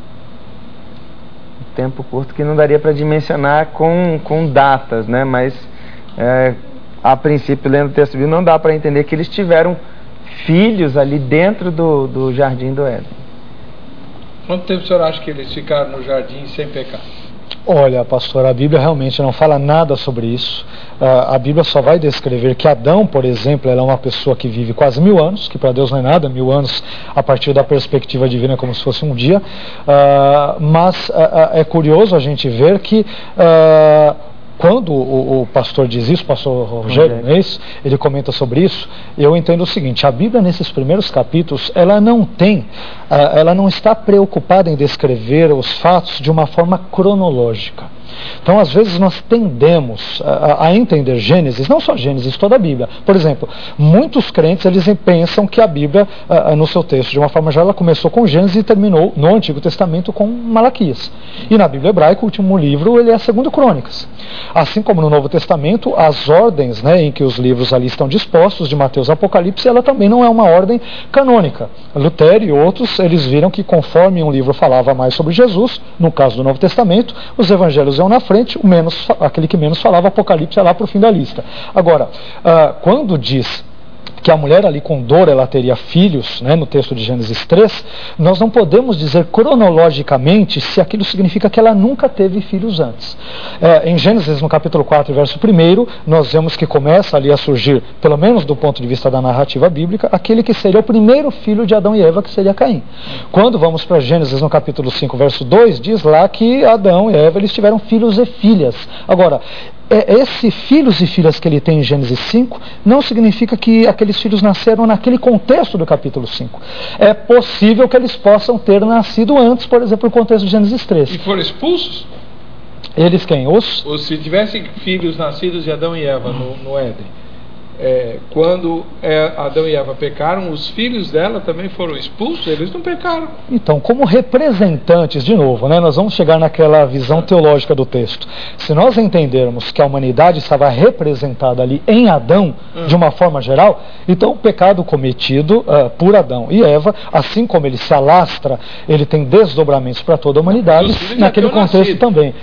Um tempo curto que não daria para dimensionar com datas, né? Mas a princípio, lendo o texto bíblico, não dá para entender que eles tiveram filhos ali dentro do jardim do Éden. Quanto tempo o senhor acha que eles ficaram no jardim sem pecar? Olha, pastor, a Bíblia realmente não fala nada sobre isso. A Bíblia só vai descrever que Adão, por exemplo, ela é uma pessoa que vive quase 1000 anos, que para Deus não é nada, 1000 anos a partir da perspectiva divina é como se fosse um dia. Mas é curioso a gente ver que quando o pastor diz isso, o pastor Rogério Reis, ele comenta sobre isso, eu entendo o seguinte: a Bíblia nesses primeiros capítulos, ela não está preocupada em descrever os fatos de uma forma cronológica. Então, às vezes, nós tendemos a entender Gênesis, não só Gênesis, toda a Bíblia. Por exemplo, muitos crentes, eles pensam que a Bíblia, no seu texto, de uma forma geral, ela começou com Gênesis e terminou no Antigo Testamento com Malaquias. E na Bíblia hebraica, o último livro, ele é 2 Crônicas. Assim como no Novo Testamento, as ordens, né, em que os livros ali estão dispostos, de Mateus a Apocalipse, ela também não é uma ordem canônica. Lutero e outros, eles viram que conforme um livro falava mais sobre Jesus, no caso do Novo Testamento, os evangelhos iam na frente, aquele que menos falava, Apocalipse, é lá para o fim da lista. Agora, quando diz que a mulher ali com dor ela teria filhos, né, no texto de Gênesis 3, nós não podemos dizer cronologicamente se aquilo significa que ela nunca teve filhos antes. Em Gênesis, no capítulo 4, verso 1, nós vemos que começa ali a surgir, pelo menos do ponto de vista da narrativa bíblica, aquele que seria o primeiro filho de Adão e Eva, que seria Caim. Quando vamos para Gênesis, no capítulo 5, verso 2, diz lá que Adão e Eva eles tiveram filhos e filhas. Agora, esse filhos e filhas que ele tem em Gênesis 5 não significa que aqueles filhos nasceram naquele contexto do capítulo 5. É possível que eles possam ter nascido antes, por exemplo, no contexto de Gênesis 3. E foram expulsos? Eles quem? Ou se tivessem filhos nascidos de Adão e Eva no Éden, quando Adão e Eva pecaram, os filhos dela também foram expulsos? Eles não pecaram. Então, como representantes, de novo, né, nós vamos chegar naquela visão teológica do texto. Se nós entendermos que a humanidade estava representada ali em Adão, de uma forma geral, então o pecado cometido por Adão e Eva, assim como ele se alastra, ele tem desdobramentos para toda a humanidade, naquele contexto também.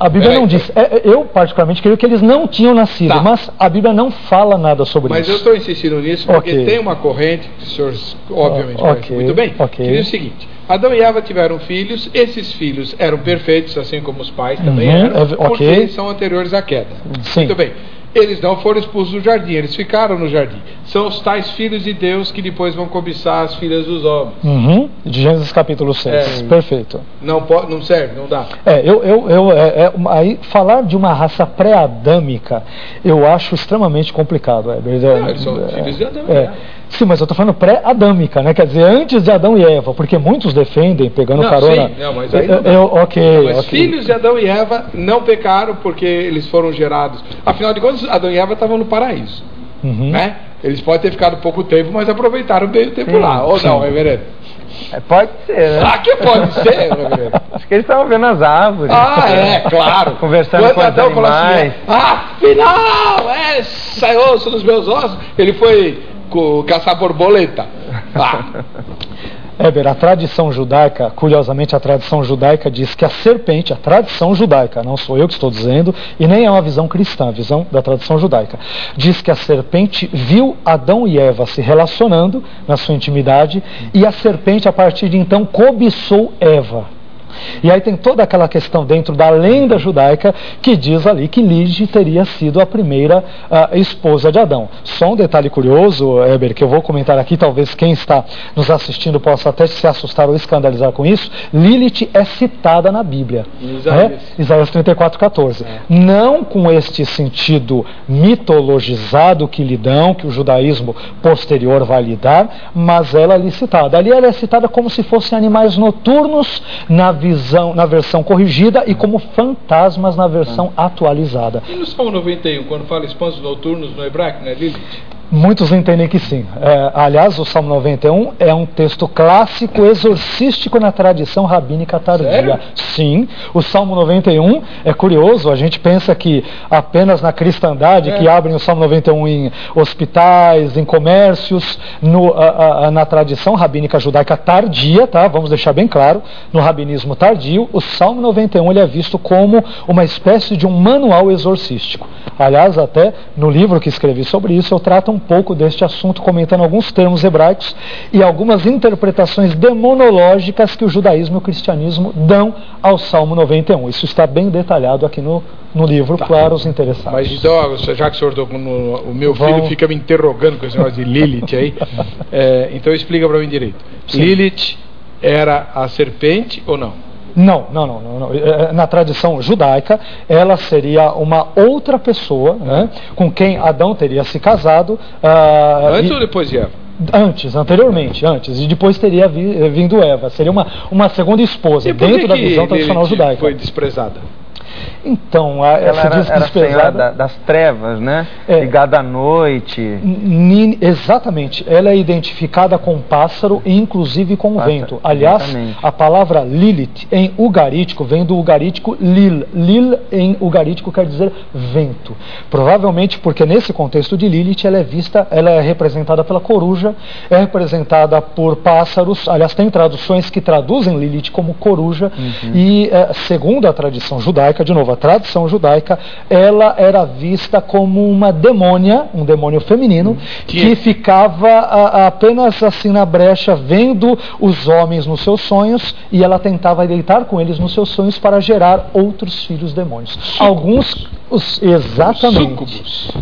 A Bíblia não diz. Eu, particularmente, creio que eles não tinham nascido, mas a Bíblia não fala nada sobre isso. Mas eu estou insistindo nisso porque tem uma corrente, que o senhor obviamente conhece muito bem, que diz o seguinte: Adão e Eva tiveram filhos, esses filhos eram perfeitos, assim como os pais também eram, porque eles são anteriores à queda. Sim. Muito bem. Eles não foram expulsos do jardim, eles ficaram no jardim. São os tais filhos de Deus que depois vão cobiçar as filhas dos homens. De Gênesis capítulo 6. Perfeito. Não serve, não dá. Aí falar de uma raça pré-adâmica eu acho extremamente complicado. Eles são filhos de Adão e Eva. Sim, mas eu estou falando pré-adâmica, né? Quer dizer, antes de Adão e Eva, porque muitos defendem, pegando carona... mas aí não dá. Filhos de Adão e Eva não pecaram porque eles foram gerados. Afinal de contas, Adão e Eva estavam no paraíso. Né? Eles podem ter ficado pouco tempo, mas aproveitaram bem o tempo lá. Ou não, reverendo? Pode ser, né? Que pode ser, reverendo? Acho que eles estavam vendo as árvores. Claro. Conversando com os animais. Afinal, saiu osso dos meus ossos. Ele foi caçar borboleta. A tradição judaica, curiosamente a tradição judaica diz que a serpente, a tradição judaica, não sou eu que estou dizendo, e nem é uma visão cristã, a visão da tradição judaica, diz que a serpente viu Adão e Eva se relacionando na sua intimidade, e a serpente a partir de então cobiçou Eva. E aí tem toda aquela questão dentro da lenda judaica que diz ali que Lilith teria sido a primeira esposa de Adão. Só um detalhe curioso, Heber, que eu vou comentar aqui, talvez quem está nos assistindo possa até se assustar ou escandalizar com isso. Lilith é citada na Bíblia. Isaías 34:14. Não com este sentido mitologizado que lhe dão, que o judaísmo posterior vai lhe dar, mas ela é citada. Ali ela é citada como se fossem animais noturnos na versão corrigida e como fantasmas na versão atualizada. E no Salmo 91, quando fala espantos noturnos no hebraico, não é Lilith? Muitos entendem que sim. Aliás, o Salmo 91 é um texto clássico exorcístico na tradição rabínica tardia. Sério? Sim, o Salmo 91 é curioso, a gente pensa que apenas na cristandade que abrem o Salmo 91 em hospitais, em comércios, na tradição rabínica judaica tardia, tá? Vamos deixar bem claro, no rabinismo tardio, o Salmo 91 ele é visto como uma espécie de um manual exorcístico. Aliás, até no livro que escrevi sobre isso, eu trato um pouco deste assunto, comentando alguns termos hebraicos e algumas interpretações demonológicas que o judaísmo e o cristianismo dão ao Salmo 91. Isso está bem detalhado aqui no livro, para os interessados. Mas então, já que o senhor tocou o meu filho fica me interrogando com esse negócio de Lilith aí, então explica para mim direito. Sim. Lilith era a serpente ou não? Não. Na tradição judaica, ela seria uma outra pessoa, né, com quem Adão teria se casado. Antes ou depois de Eva? Anteriormente, e depois teria vindo Eva. Seria uma segunda esposa, dentro da visão tradicional judaica. Foi desprezada? Então, ela era senhora das trevas, né? Ligada à noite. Exatamente. Ela é identificada com o pássaro e inclusive com o vento. Aliás, exatamente. A palavra Lilith em ugarítico vem do ugarítico Lil. Lil em ugarítico quer dizer vento. Provavelmente porque nesse contexto de Lilith ela é representada pela coruja, é representada por pássaros. Aliás, tem traduções que traduzem Lilith como coruja. E segundo a tradição judaica, de novo, a tradição judaica, ela era vista como uma demônia, um demônio feminino, que ficava apenas assim na brecha, vendo os homens nos seus sonhos, e ela tentava deitar com eles nos seus sonhos para gerar outros filhos demônios. Alguns,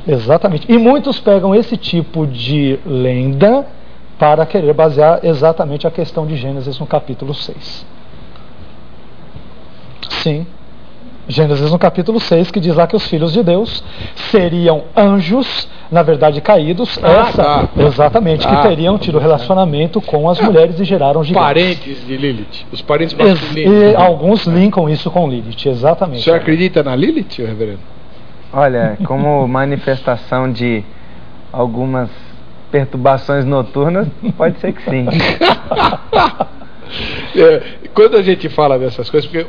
exatamente. E muitos pegam esse tipo de lenda para querer basear exatamente a questão de Gênesis no capítulo 6. Sim. Gênesis no capítulo 6, que diz lá que os filhos de Deus seriam anjos, na verdade caídos, exatamente, que teriam tido relacionamento com as mulheres e geraram gigantes. Parentes de Lilith, os parentes masculinos. E alguns linkam isso com Lilith, exatamente. O senhor acredita na Lilith, reverendo? Olha, como manifestação de algumas perturbações noturnas, pode ser que sim. Quando a gente fala dessas coisas, porque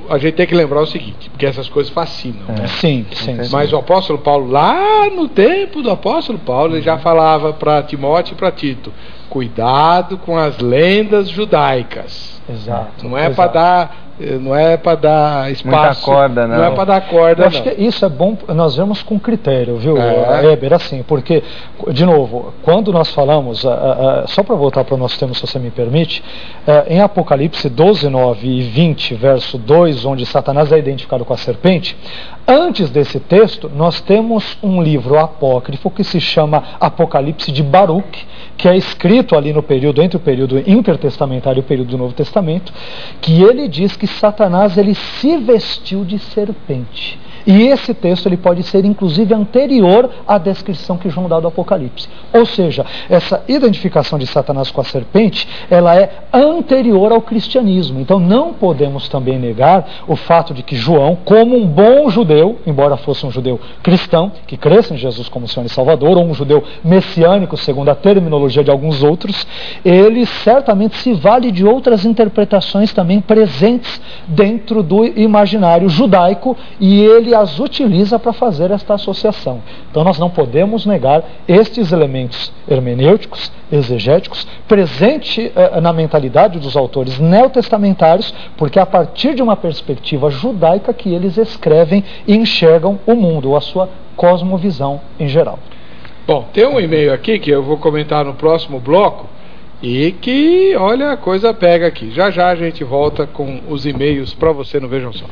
a gente tem que lembrar o seguinte, porque essas coisas fascinam, né? Sim. Mas o apóstolo Paulo, lá no tempo do apóstolo Paulo, ele já falava para Timóteo e para Tito: cuidado com as lendas judaicas. Exato. Não é para dar espaço. Muita corda, não. Não é para dar corda, Eu acho que isso é bom nós vemos com critério, viu, Heber, assim, porque, de novo, quando nós falamos, só para voltar para o nosso tema, se você me permite, em Apocalipse 12, 9 e 20, verso 2, onde Satanás é identificado com a serpente, antes desse texto, nós temos um livro apócrifo que se chama Apocalipse de Baruque, que é escrito ali no período, entre o período intertestamentário e o período do Novo Testamento, que ele diz que Satanás ele se vestiu de serpente. E esse texto ele pode ser inclusive anterior à descrição que João dá do Apocalipse. Ou seja, essa identificação de Satanás com a serpente, ela é anterior ao cristianismo. Então não podemos também negar o fato de que João, como um bom judeu, embora fosse um judeu cristão, que cresce em Jesus como Senhor e Salvador, ou um judeu messiânico, segundo a terminologia de alguns outros, ele certamente se vale de outras interpretações também presentes dentro do imaginário judaico, e ele as utiliza para fazer esta associação. Então nós não podemos negar estes elementos hermenêuticos, exegéticos, presente na mentalidade dos autores neotestamentários, porque é a partir de uma perspectiva judaica que eles escrevem e enxergam o mundo, ou a sua cosmovisão em geral. Bom, tem um e-mail aqui que eu vou comentar no próximo bloco, E que, olha, a coisa pega aqui. Já já a gente volta com os e-mails para você no Vejam Só.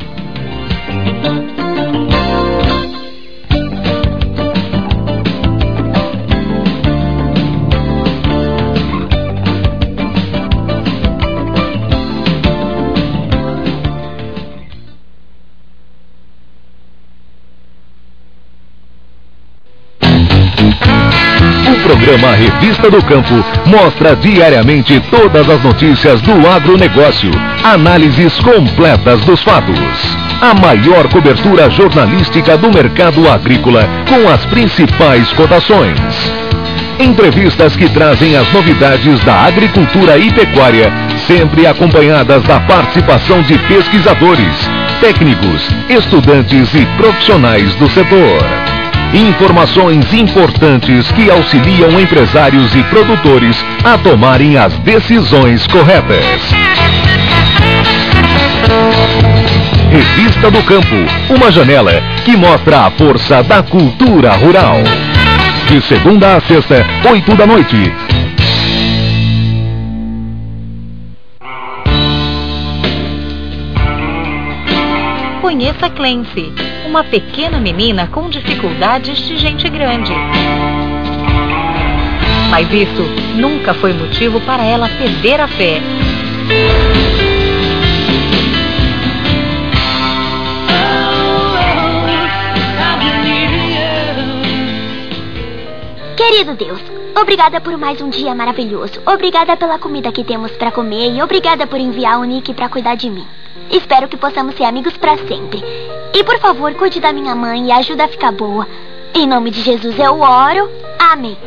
O programa Revista do Campo mostra diariamente todas as notícias do agronegócio, análises completas dos fatos. A maior cobertura jornalística do mercado agrícola com as principais cotações. Entrevistas que trazem as novidades da agricultura e pecuária, sempre acompanhadas da participação de pesquisadores, técnicos, estudantes e profissionais do setor. Informações importantes que auxiliam empresários e produtores a tomarem as decisões corretas. Revista do Campo, uma janela que mostra a força da cultura rural. De segunda a sexta, 8 da noite. Conheça Clancy, uma pequena menina com dificuldades de gente grande. Mas isso nunca foi motivo para ela perder a fé. Querido Deus, obrigada por mais um dia maravilhoso. Obrigada pela comida que temos para comer e obrigada por enviar o Nick para cuidar de mim. Espero que possamos ser amigos para sempre. E por favor, cuide da minha mãe e ajuda a ficar boa. Em nome de Jesus eu oro. Amém.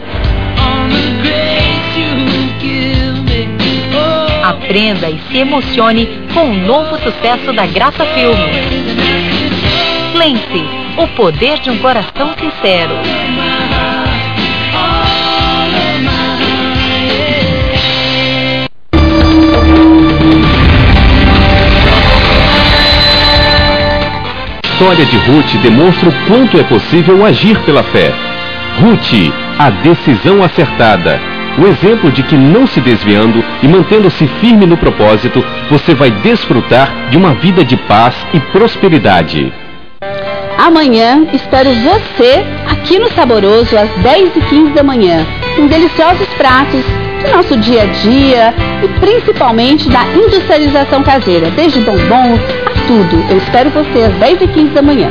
Aprenda e se emocione com o novo sucesso da Graça Filmes. Clancy, o poder de um coração sincero. A história de Ruth demonstra o quanto é possível agir pela fé. Ruth, a decisão acertada. O exemplo de que não se desviando e mantendo-se firme no propósito, você vai desfrutar de uma vida de paz e prosperidade. Amanhã espero você aqui no Saboroso às 10h15 da manhã, com deliciosos pratos do nosso dia a dia e principalmente da industrialização caseira, desde bombons a tudo. Eu espero você às 10h15 da manhã.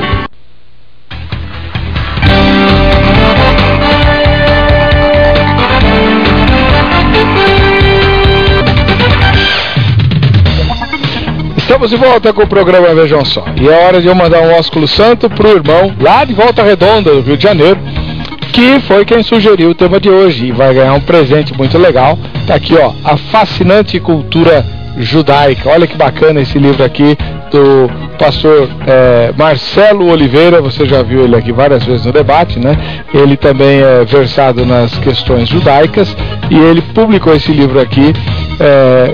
Estamos de volta com o programa Vejam Só. E é hora de eu mandar um ósculo santo pro irmão lá de Volta Redonda, do Rio de Janeiro, que foi quem sugeriu o tema de hoje e vai ganhar um presente muito legal. Tá aqui, ó, A Fascinante Cultura Judaica. Olha que bacana esse livro aqui do pastor Marcelo Oliveira. Você já viu ele aqui várias vezes no debate, né? Ele também é versado nas questões judaicas e ele publicou esse livro aqui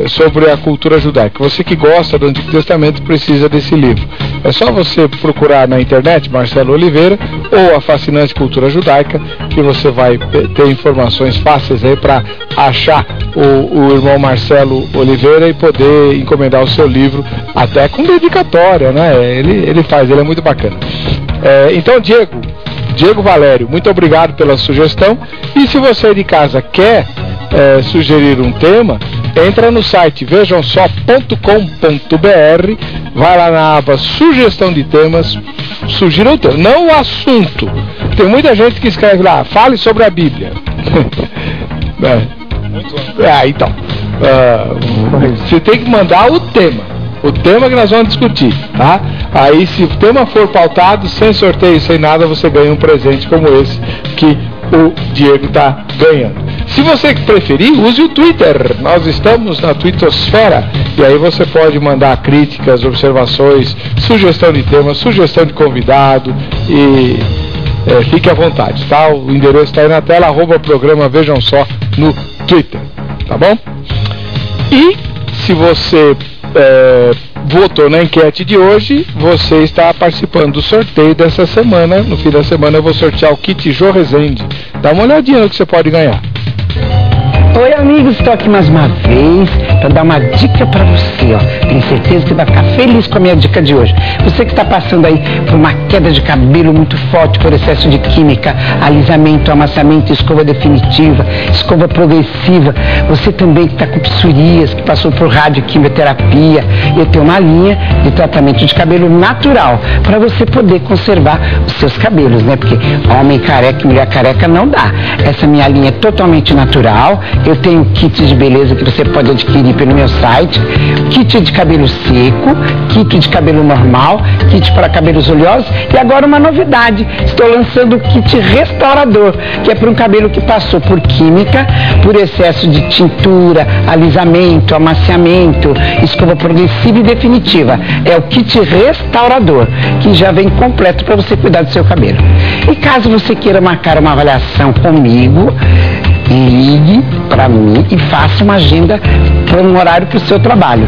sobre a cultura judaica. Você que gosta do Antigo Testamento precisa desse livro. É só você procurar na internet Marcelo Oliveira ou A Fascinante Cultura Judaica, que você vai ter informações fáceis aí para achar o irmão Marcelo Oliveira e poder encomendar o seu livro, até com dedicatória, né? Ele faz, ele é muito bacana. Então, Diego Valério, muito obrigado pela sugestão. E se você de casa quer sugerir um tema, entra no site vejamsó.com.br, vai lá na aba Sugestão de Temas, sugira o tema, não o assunto. Tem muita gente que escreve lá, fale sobre a Bíblia. Então, você tem que mandar o tema que nós vamos discutir, tá? Aí, se o tema for pautado, sem sorteio, sem nada, você ganha um presente como esse que o Diego está ganhando. Se você preferir, use o Twitter. Nós estamos na Twittosfera e aí você pode mandar críticas, observações, sugestão de tema, sugestão de convidado e fique à vontade, tá? O endereço está aí na tela, @programa Vejam Só no Twitter, tá bom? E se você votou na enquete de hoje, você está participando do sorteio dessa semana. No fim da semana eu vou sortear o kit Jô Rezende. Dá uma olhadinha no que você pode ganhar. Oi, amigos, estou aqui mais uma vez para dar uma dica para você, ó. Tenho certeza que vai ficar feliz com a minha dica de hoje. Você que está passando aí por uma queda de cabelo muito forte por excesso de química, alisamento, amaciamento, escova definitiva, escova progressiva. Você também que está com psoríase, que passou por radioquimioterapia. Eu tenho uma linha de tratamento de cabelo natural para você poder conservar os seus cabelos, né? Porque homem careca e mulher careca não dá. Essa minha linha é totalmente natural. Eu tenho kit de beleza que você pode adquirir pelo meu site, kit de cabelo seco, kit de cabelo normal, kit para cabelos oleosos e agora uma novidade, estou lançando o kit restaurador, que é para um cabelo que passou por química, por excesso de tintura, alisamento, amaciamento, escova progressiva e definitiva. É o kit restaurador, que já vem completo para você cuidar do seu cabelo. E caso você queira marcar uma avaliação comigo, ligue para mim e faça uma agenda para um horário para o seu trabalho.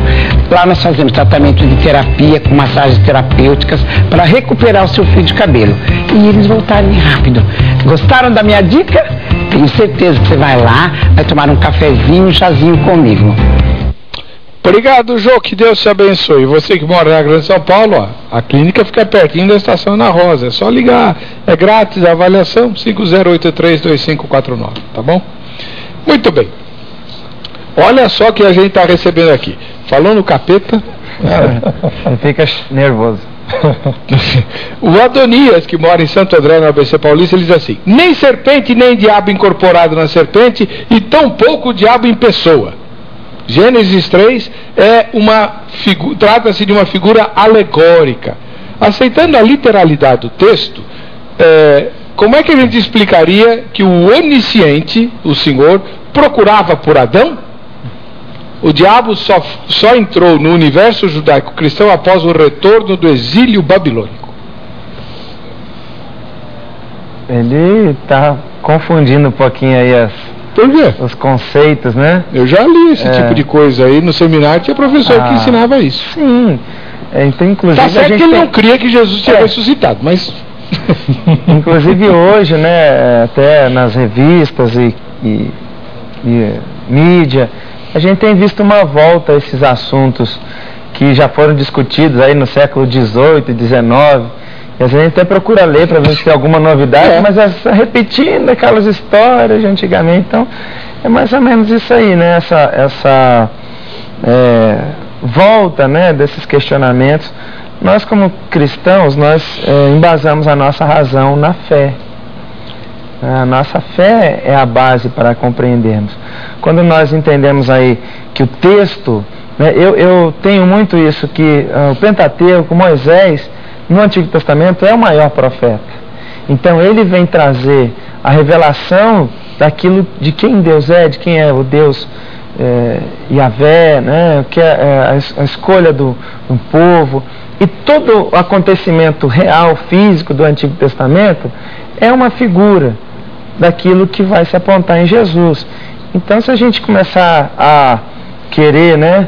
Lá nós fazemos tratamento de terapia com massagens terapêuticas para recuperar o seu fio de cabelo e eles voltarem rápido. Gostaram da minha dica? Tenho certeza que você vai lá, vai tomar um cafezinho, um chazinho comigo. Obrigado, Jô, que Deus te abençoe. Você que mora na Grande São Paulo, ó, a clínica fica pertinho da Estação Ana Rosa. É só ligar, é grátis a avaliação, 5083-2549, tá bom? Muito bem. Olha só o que a gente está recebendo aqui. Falou no capeta. Fica nervoso. O Adonias, que mora em Santo André, no ABC Paulista, ele diz assim: nem serpente, nem diabo incorporado na serpente, e tampouco o diabo em pessoa. Gênesis 3 trata-se de uma figura alegórica. Aceitando a literalidade do texto, como é que a gente explicaria que o onisciente, o Senhor, procurava por Adão? O diabo só entrou no universo judaico-cristão após o retorno do exílio babilônico. Ele está confundindo um pouquinho aí os conceitos, né? Eu já li esse tipo de coisa aí no seminário, tinha professor que ensinava isso. Sim. Então, inclusive, tá certo que ele não cria que Jesus tinha ressuscitado, mas... Inclusive hoje, né, até nas revistas e mídia, a gente tem visto uma volta a esses assuntos que já foram discutidos aí no século XVIII, XIX. E às vezes a gente até procura ler para ver se tem alguma novidade, mas repetindo aquelas histórias de antigamente. Então, é mais ou menos isso aí, né? Essa volta, né, desses questionamentos. Nós, como cristãos, nós embasamos a nossa razão na fé. A nossa fé é a base para compreendermos. Quando nós entendemos aí que o texto, né, eu tenho muito isso, que o Pentateuco, Moisés, no Antigo Testamento, é o maior profeta. Então ele vem trazer a revelação daquilo de quem Deus é, de quem é o Deus Yahvé, né, que é a escolha do povo. E todo o acontecimento real, físico do Antigo Testamento é uma figura daquilo que vai se apontar em Jesus. Então, se a gente começar a querer, né,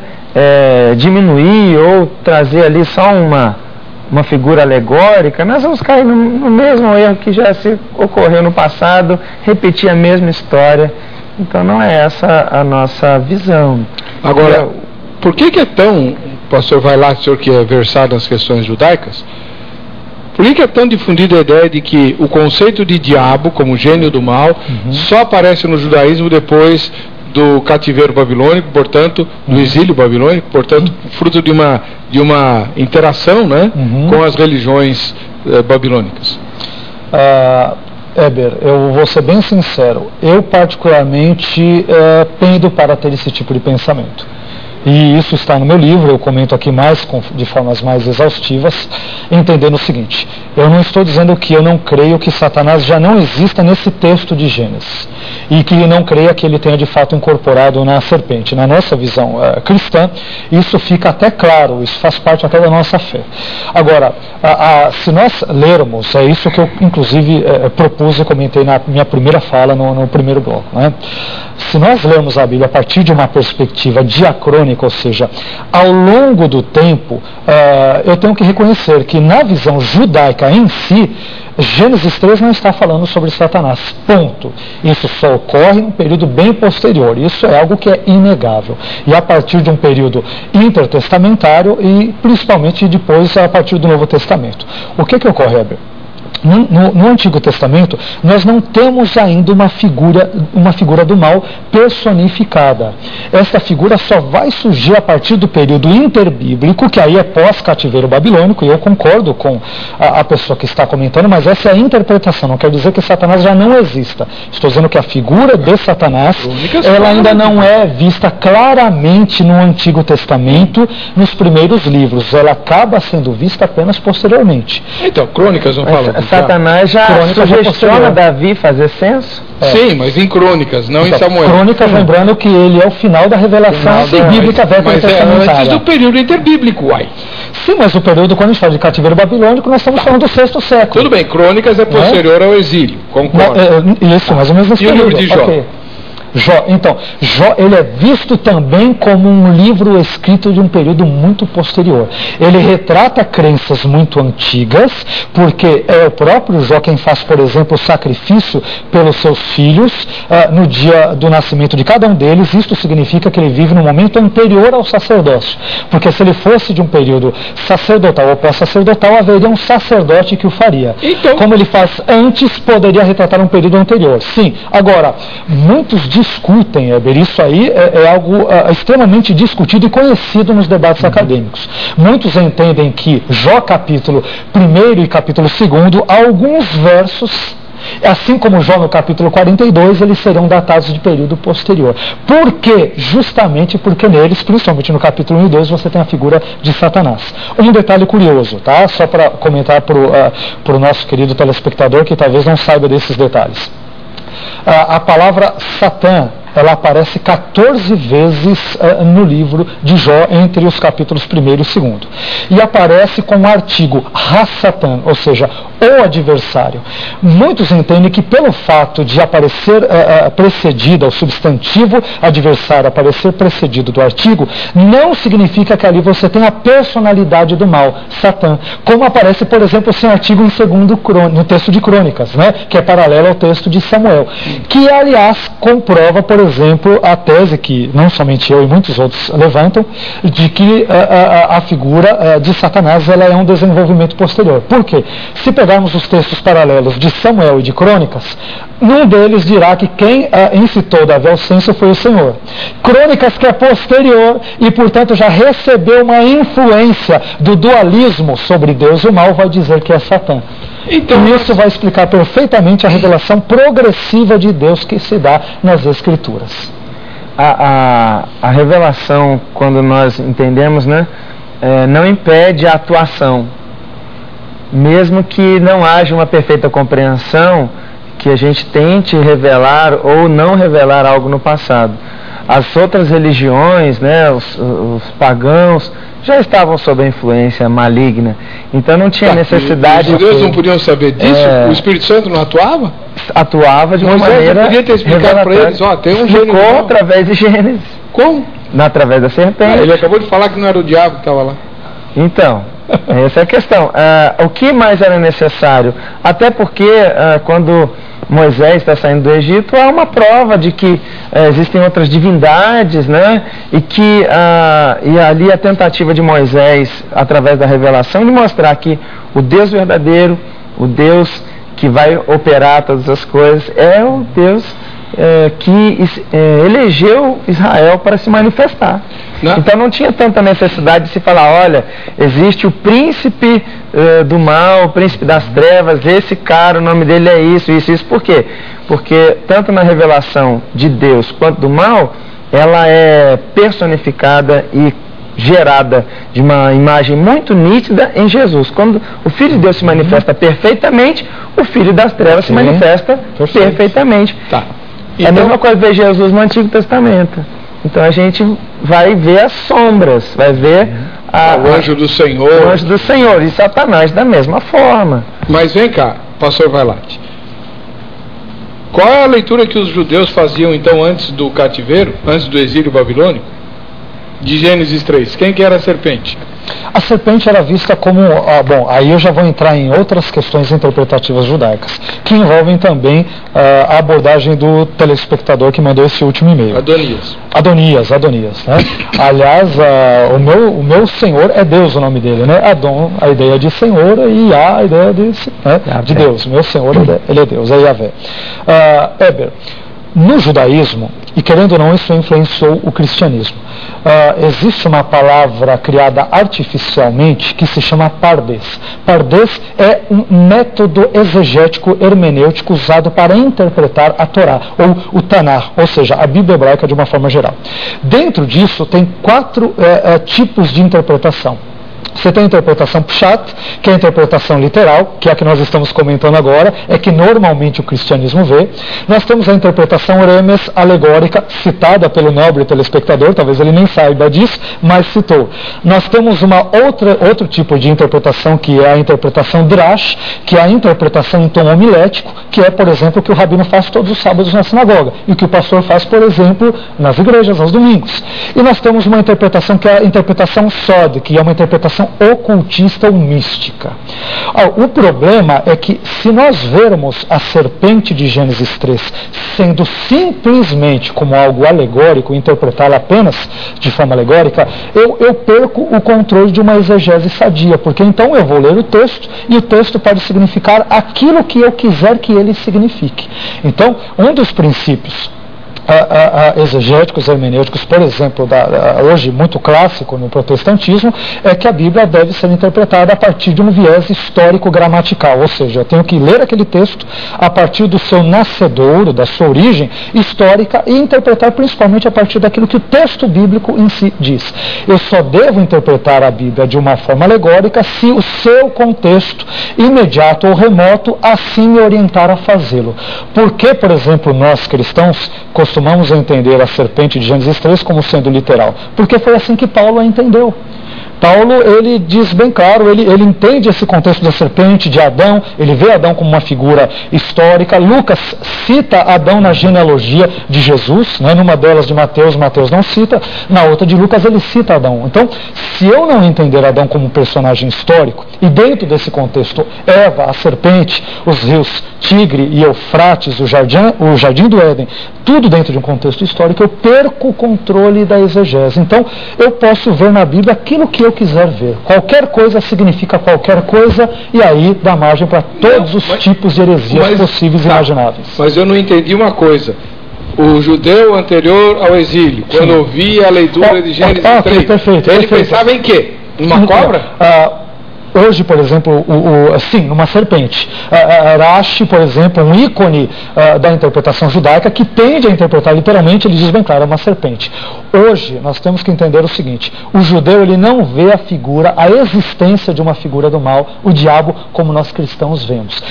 diminuir ou trazer ali só uma figura alegórica, nós vamos cair no mesmo erro que já se ocorreu no passado, repetir a mesma história. Então, não é essa a nossa visão. Agora, por que é tão... Pastor, vai lá, senhor que é versado nas questões judaicas. Por que é tão difundida a ideia de que o conceito de diabo, como gênio do mal, só aparece no judaísmo depois do cativeiro babilônico, portanto, do exílio babilônico, portanto, fruto de uma interação, né, com as religiões babilônicas? Heber, eu vou ser bem sincero, eu particularmente pendo para ter esse tipo de pensamento. E isso está no meu livro, eu comento aqui de formas mais exaustivas, entendendo o seguinte: eu não estou dizendo que eu não creio que Satanás já não exista nesse texto de Gênesis, e que não creia que ele tenha de fato incorporado na serpente. Na nossa visão cristã, isso fica até claro, isso faz parte até da nossa fé. Agora, se nós lermos, é isso que eu inclusive propus e comentei na minha primeira fala no primeiro bloco, né? Se nós lermos a Bíblia a partir de uma perspectiva diacrônica, ou seja, ao longo do tempo, eu tenho que reconhecer que na visão judaica em si, Gênesis 3 não está falando sobre Satanás, ponto. Isso só ocorre em um período bem posterior, isso é algo que é inegável. E a partir de um período intertestamentário e principalmente depois a partir do Novo Testamento. O que ocorre, Heber? No Antigo Testamento, nós não temos ainda uma figura do mal personificada. Esta figura só vai surgir a partir do período interbíblico, que aí é pós-cativeiro babilônico, e eu concordo com a pessoa que está comentando, mas essa é a interpretação, não quer dizer que Satanás já não exista. Estou dizendo que a figura de Satanás, ela ainda não é vista claramente no Antigo Testamento, nos primeiros livros. Ela acaba sendo vista apenas posteriormente. Então, Crônicas não fala. Satanás já sugestiona Davi fazer censo? Sim, mas em Crônicas, não então, em Samuel. Crônicas, lembrando que ele é o final da revelação bíblica veterotestamentária. Mas antes do período interbíblico, uai. Sim, mas o período, quando a gente fala de cativeiro babilônico, nós estamos falando do 6º século. Tudo bem, Crônicas é posterior ao exílio, concordo. Isso, mais ou menos nesse período. E o livro de Jó? Okay. Então, Jó, ele é visto também como um livro escrito de um período muito posterior. Ele retrata crenças muito antigas, porque é o próprio Jó quem faz, por exemplo, o sacrifício pelos seus filhos no dia do nascimento de cada um deles. Isto significa que ele vive no momento anterior ao sacerdócio, porque se ele fosse de um período sacerdotal ou pós-sacerdotal, haveria um sacerdote que o faria. Então, como ele faz antes, poderia retratar um período anterior. Sim, agora, muitos discutem, Heber, isso aí é algo extremamente discutido e conhecido nos debates acadêmicos. Muitos entendem que Jó capítulo 1 e capítulo 2, alguns versos, assim como Jó no capítulo 42, eles serão datados de período posterior. Por quê? Justamente porque neles, principalmente no capítulo 1 e 2, você tem a figura de Satanás. Um detalhe curioso, tá? Só para comentar para o nosso querido telespectador que talvez não saiba desses detalhes. A palavra Satã, ela aparece 14 vezes no livro de Jó, entre os capítulos 1 e 2. E aparece com o artigo Ha-Satan, ou seja, o adversário. Muitos entendem que pelo fato de aparecer precedido, ao substantivo adversário aparecer precedido do artigo, não significa que ali você tem a personalidade do mal, Satã. Como aparece, por exemplo, esse artigo no texto de Crônicas, né, que é paralelo ao texto de Samuel. Que, aliás, comprova, por exemplo, a tese que não somente eu e muitos outros levantam, de que a figura de Satanás ela é um desenvolvimento posterior. Por quê? Se pegarmos os textos paralelos de Samuel e de Crônicas, num deles dirá que quem incitou Davi ao censo foi o Senhor. Crônicas, que é posterior e, portanto, já recebeu uma influência do dualismo sobre Deus e o mal, vai dizer que é Satã. Então, isso vai explicar perfeitamente a revelação progressiva de Deus que se dá nas Escrituras. A revelação, quando nós entendemos, né, não impede a atuação. Mesmo que não haja uma perfeita compreensão, que a gente tente revelar ou não revelar algo no passado. As outras religiões, né, os pagãos, já estavam sob a influência maligna. Então não tinha necessidade... Os judeus não podiam saber disso? O Espírito Santo não atuava? Atuava de uma maneira... podia ter explicado para eles, tem um gênero... Explicou através de Gênesis. Como? Através da serpente. Ele acabou de falar que não era o diabo que estava lá. Então, essa é a questão. O que mais era necessário? Até porque quando Moisés está saindo do Egito, há uma prova de que existem outras divindades, né? E ali a tentativa de Moisés, através da revelação, de mostrar que o Deus verdadeiro, o Deus que vai operar todas as coisas, é o Deus que elegeu Israel para se manifestar. Não. Então não tinha tanta necessidade de se falar, olha, existe o príncipe do mal, o príncipe das trevas, esse cara, o nome dele é isso. Por quê? Porque tanto na revelação de Deus quanto do mal, ela é personificada e gerada de uma imagem muito nítida em Jesus. Quando o Filho de Deus se manifesta perfeitamente, o Filho das trevas se manifesta perfeitamente. Tá. Então, é a mesma coisa ver Jesus no Antigo Testamento. Então a gente vai ver as sombras, vai ver o anjo do Senhor. O anjo do Senhor e Satanás da mesma forma. Mas vem cá, pastor Vailate. Qual é a leitura que os judeus faziam então antes do cativeiro, antes do exílio babilônico? De Gênesis 3. Quem que era a serpente? A serpente era vista como... bom, aí eu já vou entrar em outras questões interpretativas judaicas, que envolvem também a abordagem do telespectador que mandou esse último e-mail. Adonias, né? Aliás, o meu Senhor é Deus, o nome dele, né? Adon, a ideia de Senhor, e Yah, a ideia de Deus. Meu Senhor, ele é Deus, é Yahvé. Eber, no judaísmo, e querendo ou não, isso influenciou o cristianismo, existe uma palavra criada artificialmente que se chama pardes. Pardes é um método exegético hermenêutico usado para interpretar a Torá, ou o Tanar, ou seja, a Bíblia hebraica de uma forma geral. Dentro disso tem 4 tipos de interpretação. Você tem a interpretação Pshat, que é a interpretação literal, que é a que nós estamos comentando agora, é que normalmente o cristianismo vê. Nós temos a interpretação Remes, alegórica, citada pelo nobre telespectador, talvez ele nem saiba disso, mas citou. Nós temos outro tipo de interpretação, que é a interpretação Drash, que é a interpretação em tom homilético, que é, por exemplo, o que o rabino faz todos os sábados na sinagoga, e o que o pastor faz, por exemplo, nas igrejas, aos domingos. E nós temos uma interpretação que é a interpretação Sod, que é uma interpretação ocultista ou mística. O problema é que, se nós vermos a serpente de Gênesis 3 sendo simplesmente como algo alegórico, interpretá-la apenas de forma alegórica, eu perco o controle de uma exegese sadia, porque então eu vou ler o texto e o texto pode significar aquilo que eu quiser que ele signifique. Então, um dos princípios exegéticos, hermenêuticos, por exemplo, hoje muito clássico no protestantismo, é que a Bíblia deve ser interpretada a partir de um viés histórico-gramatical, ou seja, eu tenho que ler aquele texto a partir do seu nascedouro, da sua origem histórica, e interpretar principalmente a partir daquilo que o texto bíblico em si diz. Eu só devo interpretar a Bíblia de uma forma alegórica se o seu contexto imediato ou remoto assim me orientar a fazê-lo. Por que, por exemplo, nós cristãos costumamos entender a serpente de Gênesis 3 como sendo literal? Porque foi assim que Paulo a entendeu. Paulo, ele diz bem claro, ele entende esse contexto da serpente, de Adão, ele vê Adão como uma figura histórica. Lucas cita Adão na genealogia de Jesus, né? Numa delas de Mateus não cita, na outra de Lucas ele cita Adão. Então, se eu não entender Adão como um personagem histórico, e dentro desse contexto Eva, a serpente, os rios Tigre e Eufrates, o jardim do Éden, tudo dentro de um contexto histórico, eu perco o controle da exegese. Então, eu posso ver na Bíblia aquilo que eu quiser ver. Qualquer coisa significa qualquer coisa, e aí dá margem para todos os tipos de heresias possíveis e imagináveis. Mas eu não entendi uma coisa. O judeu anterior ao exílio, quando ouvia a leitura de Gênesis 3, perfeito. Pensava em quê? Numa cobra? Hoje, por exemplo, sim, numa serpente. Rashi, por exemplo, um ícone da interpretação judaica, que tende a interpretar literalmente, ele diz bem claro, é uma serpente. Hoje, nós temos que entender o seguinte: o judeu, ele não vê a figura, a existência de uma figura do mal, o diabo, como nós cristãos vemos.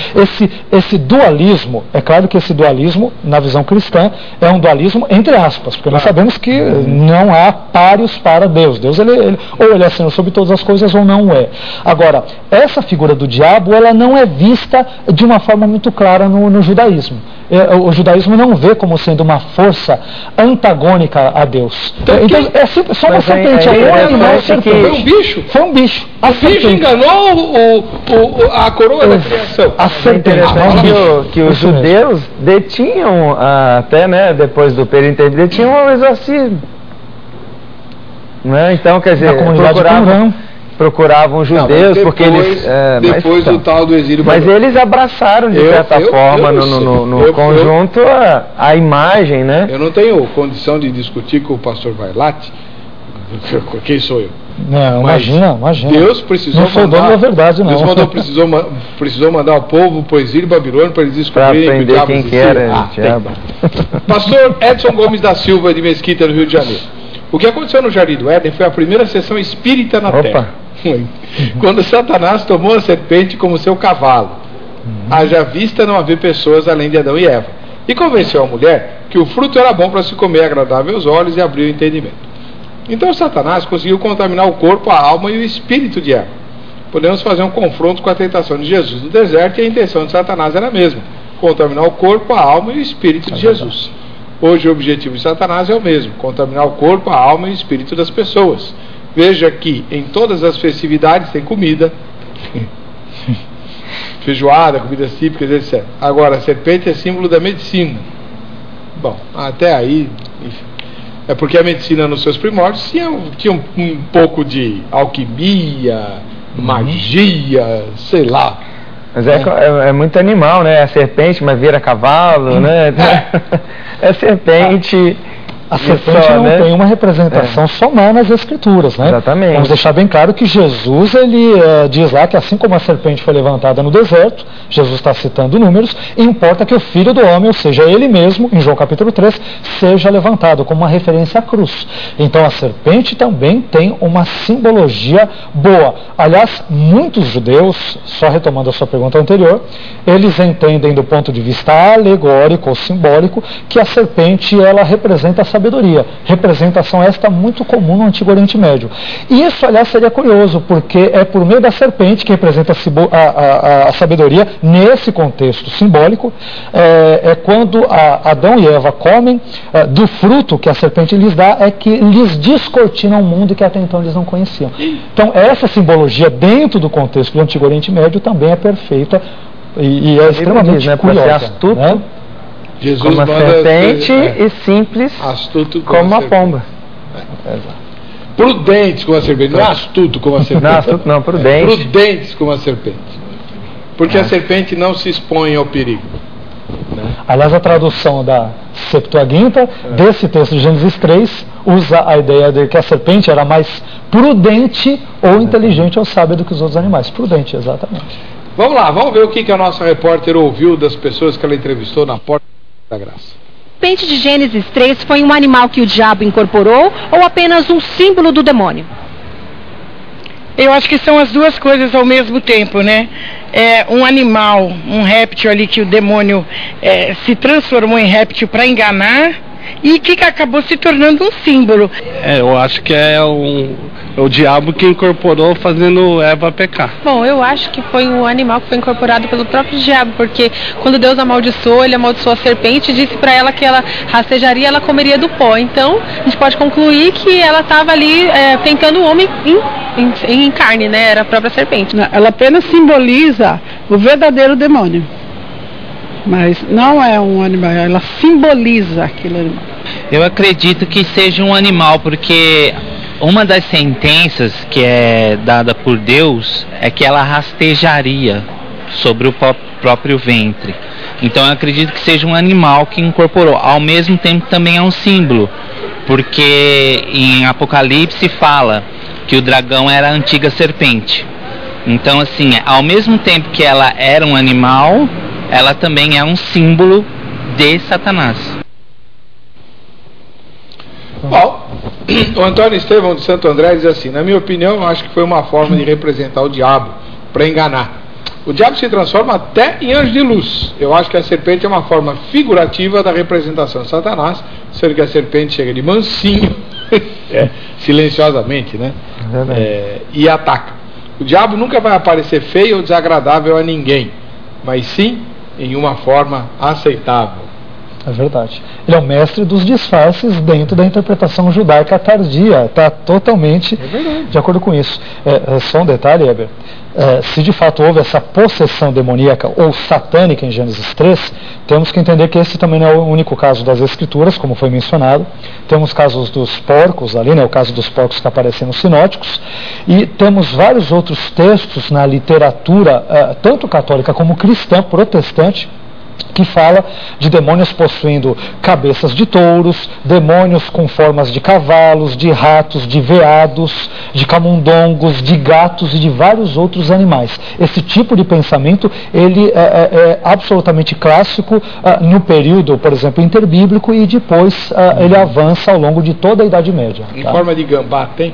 Esse dualismo, é claro que esse dualismo, na visão cristã, é um dualismo entre aspas, porque nós sabemos que não há páreos para Deus. Deus, ou ele é Senhor sobre todas as coisas, ou não é. Agora, essa figura do diabo, ela não é vista de uma forma muito clara no judaísmo. O judaísmo não vê como sendo uma força antagônica a Deus. Então é sempre só uma serpente. Foi um bicho? Foi um bicho. O bicho enganou a coroa da criação. A serpente. Que os judeus detinham, até, né, depois do período, detinham o exorcismo. Né? Então, quer dizer, procuravam judeus, porque eles... depois do tal do exílio... Mas eles abraçaram, de certa forma, no conjunto, a imagem, né? Eu não tenho condição de discutir com o pastor Vailate. Quem sou eu? Não, imagina. Deus precisou não sou dono da verdade, não. Deus precisou mandar o povo para o exílio babilônico para eles descobrirem que o diabo quem que era. Pastor Edson Gomes da Silva, de Mesquita, no Rio de Janeiro. O que aconteceu no Jardim do Éden foi a primeira sessão espírita na Terra. Quando Satanás tomou a serpente como seu cavalo, haja vista não haver pessoas além de Adão e Eva, e convenceu a mulher que o fruto era bom para se comer, agradável aos olhos e abrir o entendimento. Então Satanás conseguiu contaminar o corpo, a alma e o espírito de Eva. Podemos fazer um confronto com a tentação de Jesus no deserto, e a intenção de Satanás era a mesma: contaminar o corpo, a alma e o espírito de Jesus. Hoje o objetivo de Satanás é o mesmo: contaminar o corpo, a alma e o espírito das pessoas. Veja que em todas as festividades tem comida, feijoada, comidas típicas, etc. Agora, a serpente é símbolo da medicina. Bom, até aí, enfim. É porque a medicina nos seus primórdios tinha um pouco de alquimia, magia, sei lá. Mas é muito animal, né? A serpente, mas vira cavalo, né? É serpente. A serpente não tem uma representação somente nas Escrituras, né? Exatamente. Vamos deixar bem claro que Jesus, ele diz lá que assim como a serpente foi levantada no deserto, Jesus está citando números, importa que o Filho do Homem, ou seja, ele mesmo, em João capítulo 3, seja levantado, como uma referência à cruz. Então a serpente também tem uma simbologia boa. Aliás, muitos judeus, só retomando a sua pergunta anterior, eles entendem do ponto de vista alegórico ou simbólico que a serpente, ela representa a sabedoria. Representação esta muito comum no Antigo Oriente Médio. E isso, aliás, seria curioso, porque é por meio da serpente que representa a sabedoria, nesse contexto simbólico, é quando Adão e Eva comem do fruto que a serpente lhes dá, é que lhes descortina um mundo que até então eles não conheciam. Então, essa simbologia dentro do contexto do Antigo Oriente Médio também é perfeita e é extremamente curiosa. Para ser astuto, né? Jesus como a serpente e simples astuto como a pomba. Prudentes como a serpente, não é astuto como a serpente. Não, astuto não, prudente. Prudentes como a serpente. Porque a serpente não se expõe ao perigo. Né? Aliás, a tradução da Septuaginta desse texto de Gênesis 3 usa a ideia de que a serpente era mais prudente ou inteligente ou sábia do que os outros animais. Prudente, exatamente. Vamos lá, vamos ver o que a nossa repórter ouviu das pessoas que ela entrevistou na Porta da Graça. A serpente de Gênesis 3 foi um animal que o diabo incorporou ou apenas um símbolo do demônio? Eu acho que são as duas coisas ao mesmo tempo, né? É um animal, um réptil ali que o demônio se transformou em réptil para enganar e que acabou se tornando um símbolo. Eu acho que é o diabo que incorporou, fazendo Eva pecar. Bom, eu acho que foi um animal que foi incorporado pelo próprio diabo, porque quando Deus amaldiçoou, ele amaldiçoou a serpente e disse para ela que ela rastejaria, ela comeria do pó. Então, a gente pode concluir que ela estava ali tentando o homem em carne, né? Era a própria serpente. Ela apenas simboliza o verdadeiro demônio, mas não é um animal, ela simboliza aquele animal. Eu acredito que seja um animal, porque uma das sentenças que é dada por Deus é que ela rastejaria sobre o próprio ventre. Então eu acredito que seja um animal que incorporou. Ao mesmo tempo também é um símbolo, porque em Apocalipse fala que o dragão era a antiga serpente. Então assim, ao mesmo tempo que ela era um animal, ela também é um símbolo de Satanás. Bom, o Antônio Estevão de Santo André diz assim: na minha opinião, eu acho que foi uma forma de representar o diabo, para enganar. O diabo se transforma até em anjo de luz. Eu acho que a serpente é uma forma figurativa da representação de Satanás, sendo que a serpente chega de mansinho, silenciosamente, né? E ataca. O diabo nunca vai aparecer feio ou desagradável a ninguém, mas sim em uma forma aceitável. É verdade. Ele é o mestre dos disfarces dentro da interpretação judaica tardia. Está totalmente de acordo com isso. Só um detalhe, Heber. Se de fato houve essa possessão demoníaca ou satânica em Gênesis 3, temos que entender que esse também não é o único caso das Escrituras, como foi mencionado. Temos casos dos porcos ali, né, o caso dos porcos que aparecem nos sinóticos, e temos vários outros textos na literatura, tanto católica como cristã, protestante, que fala de demônios possuindo cabeças de touros, demônios com formas de cavalos, de ratos, de veados, de camundongos, de gatos e de vários outros animais. Esse tipo de pensamento, ele é absolutamente clássico no período, por exemplo, interbíblico, e depois ele avança ao longo de toda a Idade Média. Em forma de gambá, tem?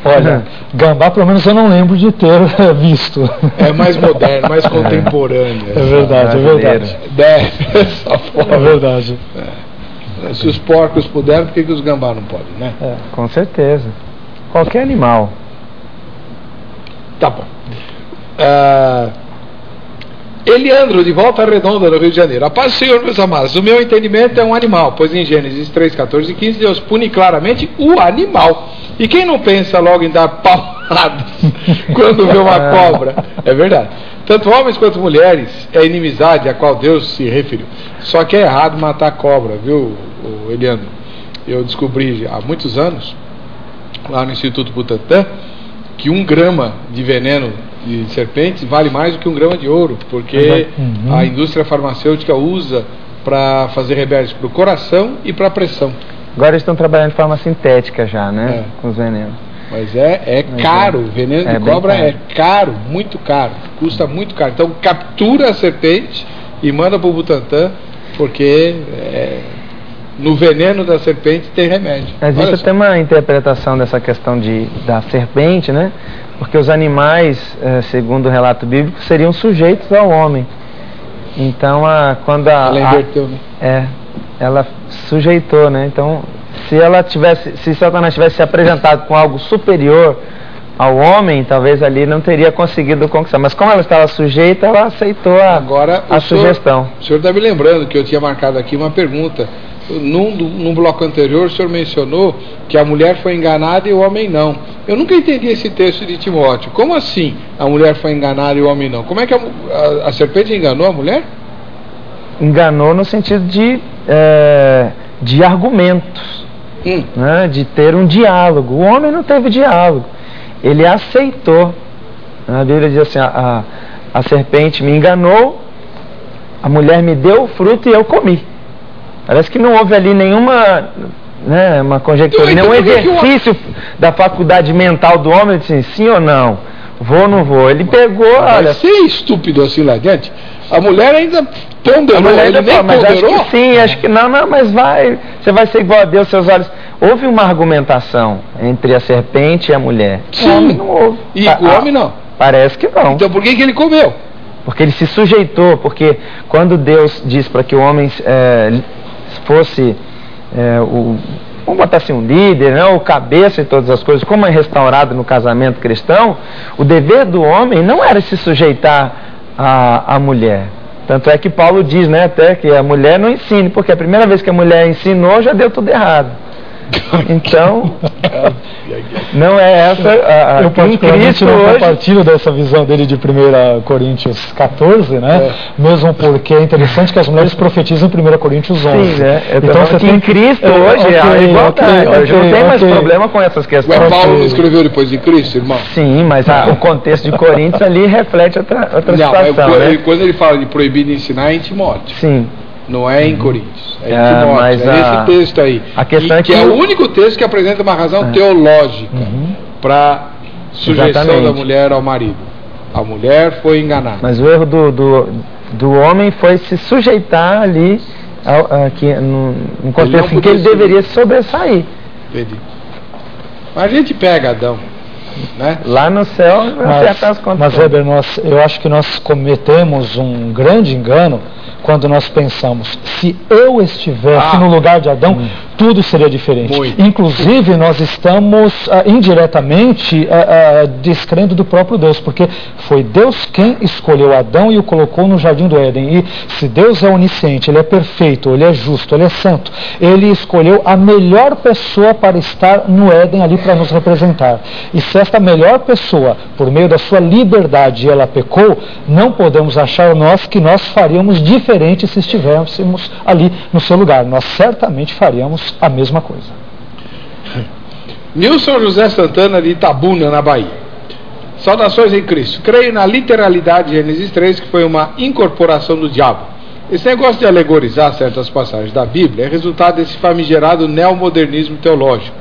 Olha, gambá pelo menos eu não lembro de ter visto. É mais moderno, mais contemporâneo. É verdade, é verdade. É verdade. Se os porcos puderam, por que os gambá não podem, né? Com certeza. Qualquer animal. Tá bom. Eliandro, de Volta Redonda, no Rio de Janeiro. A paz do Senhor, meus amados. O meu entendimento é um animal, pois em Gênesis 3, 14 e 15 Deus pune claramente o animal. E quem não pensa logo em dar pauladas quando vê uma cobra? É verdade. Tanto homens quanto mulheres é inimizade a qual Deus se referiu. Só que é errado matar cobra, viu, Eliano? Eu descobri há muitos anos, lá no Instituto Butantan, que 1 grama de veneno de serpentes vale mais do que 1 grama de ouro, porque a indústria farmacêutica usa para fazer remédios para o coração e para a pressão. Agora eles estão trabalhando de forma sintética já, né? Com os venenos. Mas é caro, o veneno de cobra é caro, muito caro, custa muito caro. Então captura a serpente e manda para o Butantan, porque no veneno da serpente tem remédio. Existe até uma interpretação dessa questão da serpente, né? Porque os animais, segundo o relato bíblico, seriam sujeitos ao homem. Então, quando ela inverteu, né? Ela sujeitou, né? Então, se Satanás tivesse se apresentado com algo superior ao homem, talvez ali não teria conseguido conquistar. Mas como ela estava sujeita, ela aceitou a sugestão. O senhor está me lembrando que eu tinha marcado aqui uma pergunta. Num bloco anterior, o senhor mencionou que a mulher foi enganada e o homem não. Eu nunca entendi esse texto de Timóteo. Como assim a mulher foi enganada e o homem não? Como é que a serpente enganou a mulher? Enganou no sentido de argumentos, né? De ter um diálogo. O homem não teve diálogo. Ele aceitou. A Bíblia diz assim, a serpente me enganou, a mulher me deu o fruto e eu comi. Parece que não houve ali nenhuma, né, uma conjectura, nenhum exercício da faculdade mental do homem, assim, sim ou não, vou ou não vou. Ele pegou, olha... Ser estúpido assim lá adiante, a mulher ainda ponderou, ele nem mas ponderou? Acho que sim, acho que não, mas você vai ser igual a Deus, seus olhos... Houve uma argumentação entre a serpente e a mulher. Sim. O homem não houve. E o homem não? Parece que não. Então por que ele comeu? Porque ele se sujeitou, porque quando Deus diz para que o homem fosse vamos botar assim, um líder, né, o cabeça e todas as coisas, como é restaurado no casamento cristão, o dever do homem não era se sujeitar à mulher. Tanto é que Paulo diz, né, até que a mulher não ensine, porque a primeira vez que a mulher ensinou já deu tudo errado. Então, não é essa eu particularmente não compartilho dessa visão dele de 1 Coríntios 14, né? Mesmo porque é interessante que as mulheres profetizam em 1 Coríntios 11. Sim, né? Então você tem em Cristo hoje a igualdade. Hoje não tem mais problema com essas questões. Mas Paulo não escreveu depois de Cristo, irmão? Sim, mas o contexto de Coríntios ali reflete outra situação, né? Quando ele fala de proibir de ensinar é em Timóteo. Sim. Não é em Coríntios, é em Timóteo, mas esse texto aí, a questão que é o único texto que apresenta uma razão teológica para sujeição da mulher ao marido. A mulher foi enganada. Mas o erro do homem foi se sujeitar ali num contexto em que ele deveria sobressair. Entendi. Mas a gente pega Adão, né? Lá no céu vai acertar as contas. Mas Weber, eu acho que nós cometemos um grande engano quando nós pensamos, se eu estivesse no lugar de Adão, tudo seria diferente. Muito. Inclusive, nós estamos indiretamente descrendo do próprio Deus, porque foi Deus quem escolheu Adão e o colocou no jardim do Éden. E se Deus é onisciente, Ele é perfeito, Ele é justo, Ele é santo, Ele escolheu a melhor pessoa para estar no Éden ali para nos representar. E se esta melhor pessoa, por meio da sua liberdade, ela pecou, não podemos achar que nós faríamos diferente se estivéssemos ali no seu lugar. Nós certamente faríamos a mesma coisa. Nilson José Santana de Itabuna, na Bahia. Saudações em Cristo. Creio na literalidade de Gênesis 3, que foi uma incorporação do diabo. Esse negócio de alegorizar certas passagens da Bíblia é resultado desse famigerado neomodernismo teológico.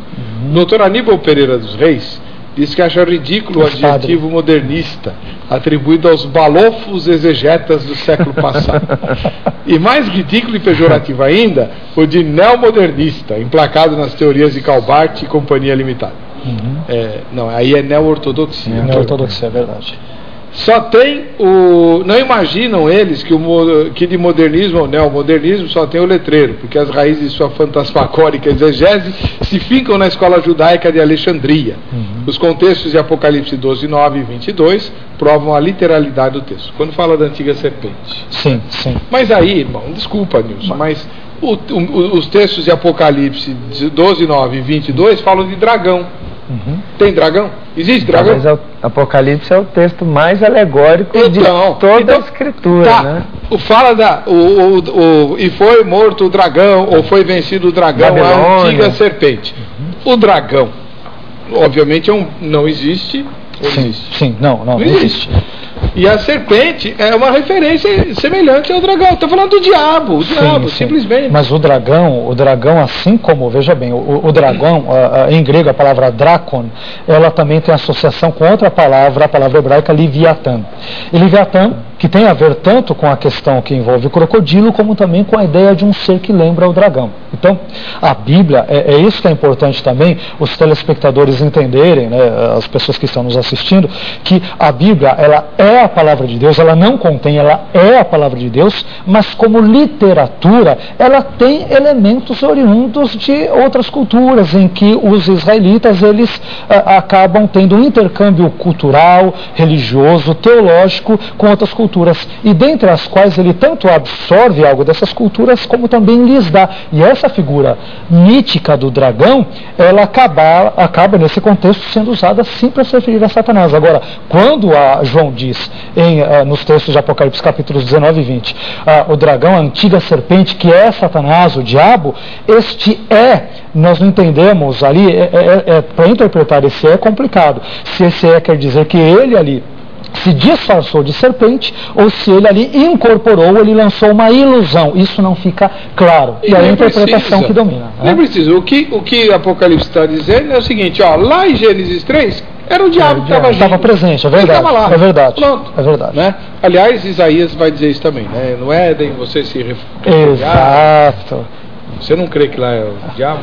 Dr. Aníbal Pereira dos Reis diz que acha ridículo o adjetivo modernista atribuído aos balofos exegetas do século passado. E mais ridículo e pejorativo ainda, o de neomodernista, emplacado nas teorias de Calbart e Companhia Limitada. Não, aí é neo-ortodoxia. Neo-ortodoxia, é verdade. Só tem não imaginam eles que de modernismo ou neomodernismo só tem o letreiro, porque as raízes de sua fantasmagórica exegese se fincam na escola judaica de Alexandria. Os contextos de Apocalipse 12, 9 e 22 provam a literalidade do texto, quando fala da antiga serpente. Sim. Mas aí, irmão, desculpa, Nilson, mas os textos de Apocalipse 12, 9 e 22 falam de dragão. Tem dragão? Existe dragão? Talvez o Apocalipse é o texto mais alegórico de toda a Escritura, né? Fala e foi morto o dragão, ou foi vencido o dragão, a antiga serpente. O dragão, obviamente, não existe. Sim, não existe. E a serpente é uma referência semelhante ao dragão. Estou falando do diabo, simplesmente. Mas o dragão, assim como, veja bem, o dragão, em grego a palavra drakon, ela também tem associação com outra palavra, a palavra hebraica Leviatã. E Leviatã, que tem a ver tanto com a questão que envolve o crocodilo, como também com a ideia de um ser que lembra o dragão. Então, a Bíblia, é isso que é importante também, os telespectadores entenderem, né, as pessoas que estão nos assistindo, que a Bíblia, ela é a palavra de Deus, ela não contém, ela é a palavra de Deus, mas como literatura, ela tem elementos oriundos de outras culturas, em que os israelitas, eles acabam tendo um intercâmbio cultural, religioso, teológico com outras culturas, e dentre as quais ele tanto absorve algo dessas culturas, como também lhes dá. E essa figura mítica do dragão, ela acaba nesse contexto sendo usada sim para se referir a Satanás. Agora, quando João diz nos textos de Apocalipse capítulos 19 e 20, o dragão, a antiga serpente, que é Satanás, o diabo, nós não entendemos ali, para interpretar esse é complicado. Se esse quer dizer que ele ali se disfarçou de serpente, ou se ele ali incorporou, ele lançou uma ilusão. Isso não fica claro. E é a interpretação que domina. Nem precisa. O que Apocalipse está dizendo é o seguinte, lá em Gênesis 3, era o diabo que estava presente, é verdade. Ele estava lá. É verdade. Pronto. É verdade. Né? Aliás, Isaías vai dizer isso também, né? No Éden, você se refugiava. Exato. Você não crê que lá é o diabo?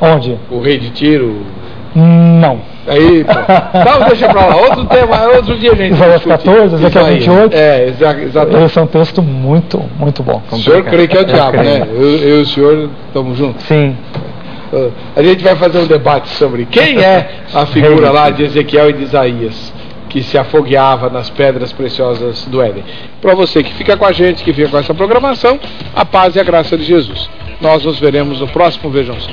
Onde? O rei de Tiro? Não. Aí, então deixa pra lá. Outro tema, outro dia a gente Isaías 14, Ezequiel 28. Exatamente. Esse é um texto muito, muito bom. O senhor crê que é o diabo, né? Eu e o senhor estamos juntos? Sim. A gente vai fazer um debate sobre quem é a figura lá de Ezequiel e de Isaías, que se afogueava nas pedras preciosas do Éden. Para você que fica com a gente, que fica com essa programação, a paz e a graça de Jesus. Nós nos veremos no próximo Vejam Só.